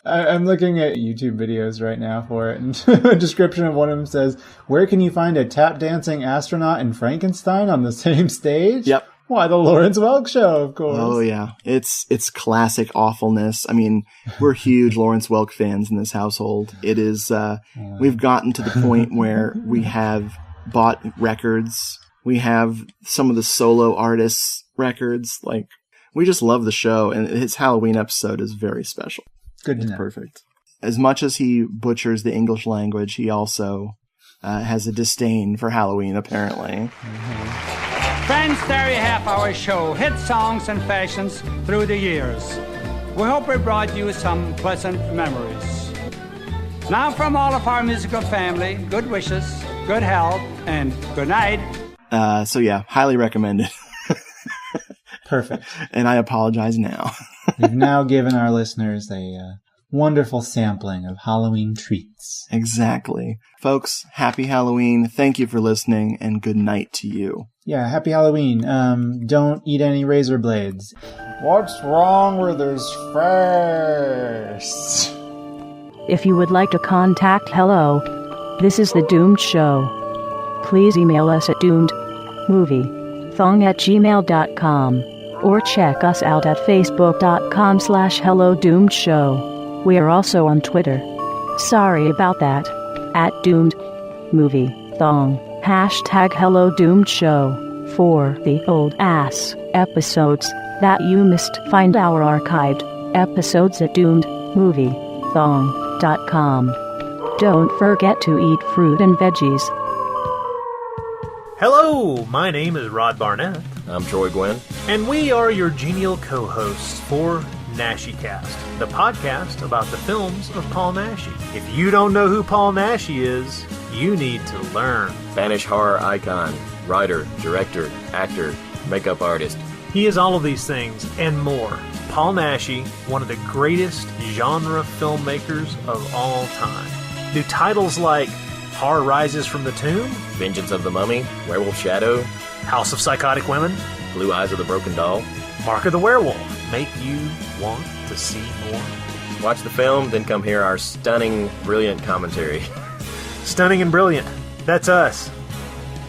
I'm looking at YouTube videos right now for it, and a description of one of them says, "Where can you find a tap dancing astronaut and Frankenstein on the same stage?" Yep. Why, the Lawrence Welk Show, of course. Oh yeah, it's classic awfulness. I mean, we're huge Lawrence Welk fans in this household. It is. We've gotten to the point where we have bought records. We have some of the solo artists' records. Like, we just love the show, and his Halloween episode is very special. Good to know. Perfect. As much as he butchers the English language, he also has a disdain for Halloween, apparently. Friends, there you have our show, hit songs and fashions through the years. We hope we brought you some pleasant memories. Now from all of our musical family, good wishes, good health, and good night. So yeah, highly recommended. Perfect. And I apologize now. We've now given our listeners a wonderful sampling of Halloween treats. Exactly. Folks, happy Halloween. Thank you for listening, and good night to you. Yeah, happy Halloween. Don't eat any razor blades. What's wrong with his face? If you would like to contact Hello, this is The Doomed Show. Please email us at doomedmoviethong@gmail.com or check us out at facebook.com/HelloDoomedShow. We are also on Twitter. Sorry about that. @DoomedMovieThong. #HelloDoomedShow. For the old ass episodes that you missed, find our archived episodes at doomedmoviethong.com. Don't forget to eat fruit and veggies. Hello, my name is Rod Barnett. I'm Troy Gwynn. And we are your genial co-hosts for NashyCast, the podcast about the films of Paul Naschy. If you don't know who Paul Naschy is, you need to learn. Spanish horror icon, writer, director, actor, makeup artist. He is all of these things and more. Paul Naschy, one of the greatest genre filmmakers of all time. Do titles like Horror Rises from the Tomb, Vengeance of the Mummy, Werewolf Shadow, House of Psychotic Women, Blue Eyes of the Broken Doll, Mark of the Werewolf make you want to see more? Watch the film, then come hear our stunning, brilliant commentary. Stunning and brilliant. That's us.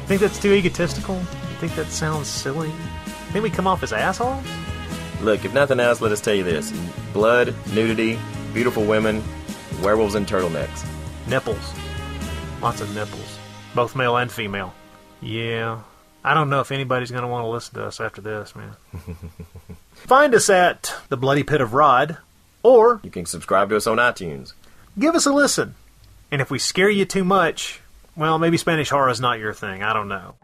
Think that's too egotistical? Think that sounds silly? Think we come off as assholes? Look, if nothing else, let us tell you this. Blood, nudity, beautiful women, werewolves in turtlenecks. Nipples. Lots of nipples. Both male and female. Yeah. I don't know if anybody's going to want to listen to us after this, man. Find us at The Bloody Pit of Rod, or you can subscribe to us on iTunes. Give us a listen. And if we scare you too much, well, maybe Spanish horror is not your thing. I don't know.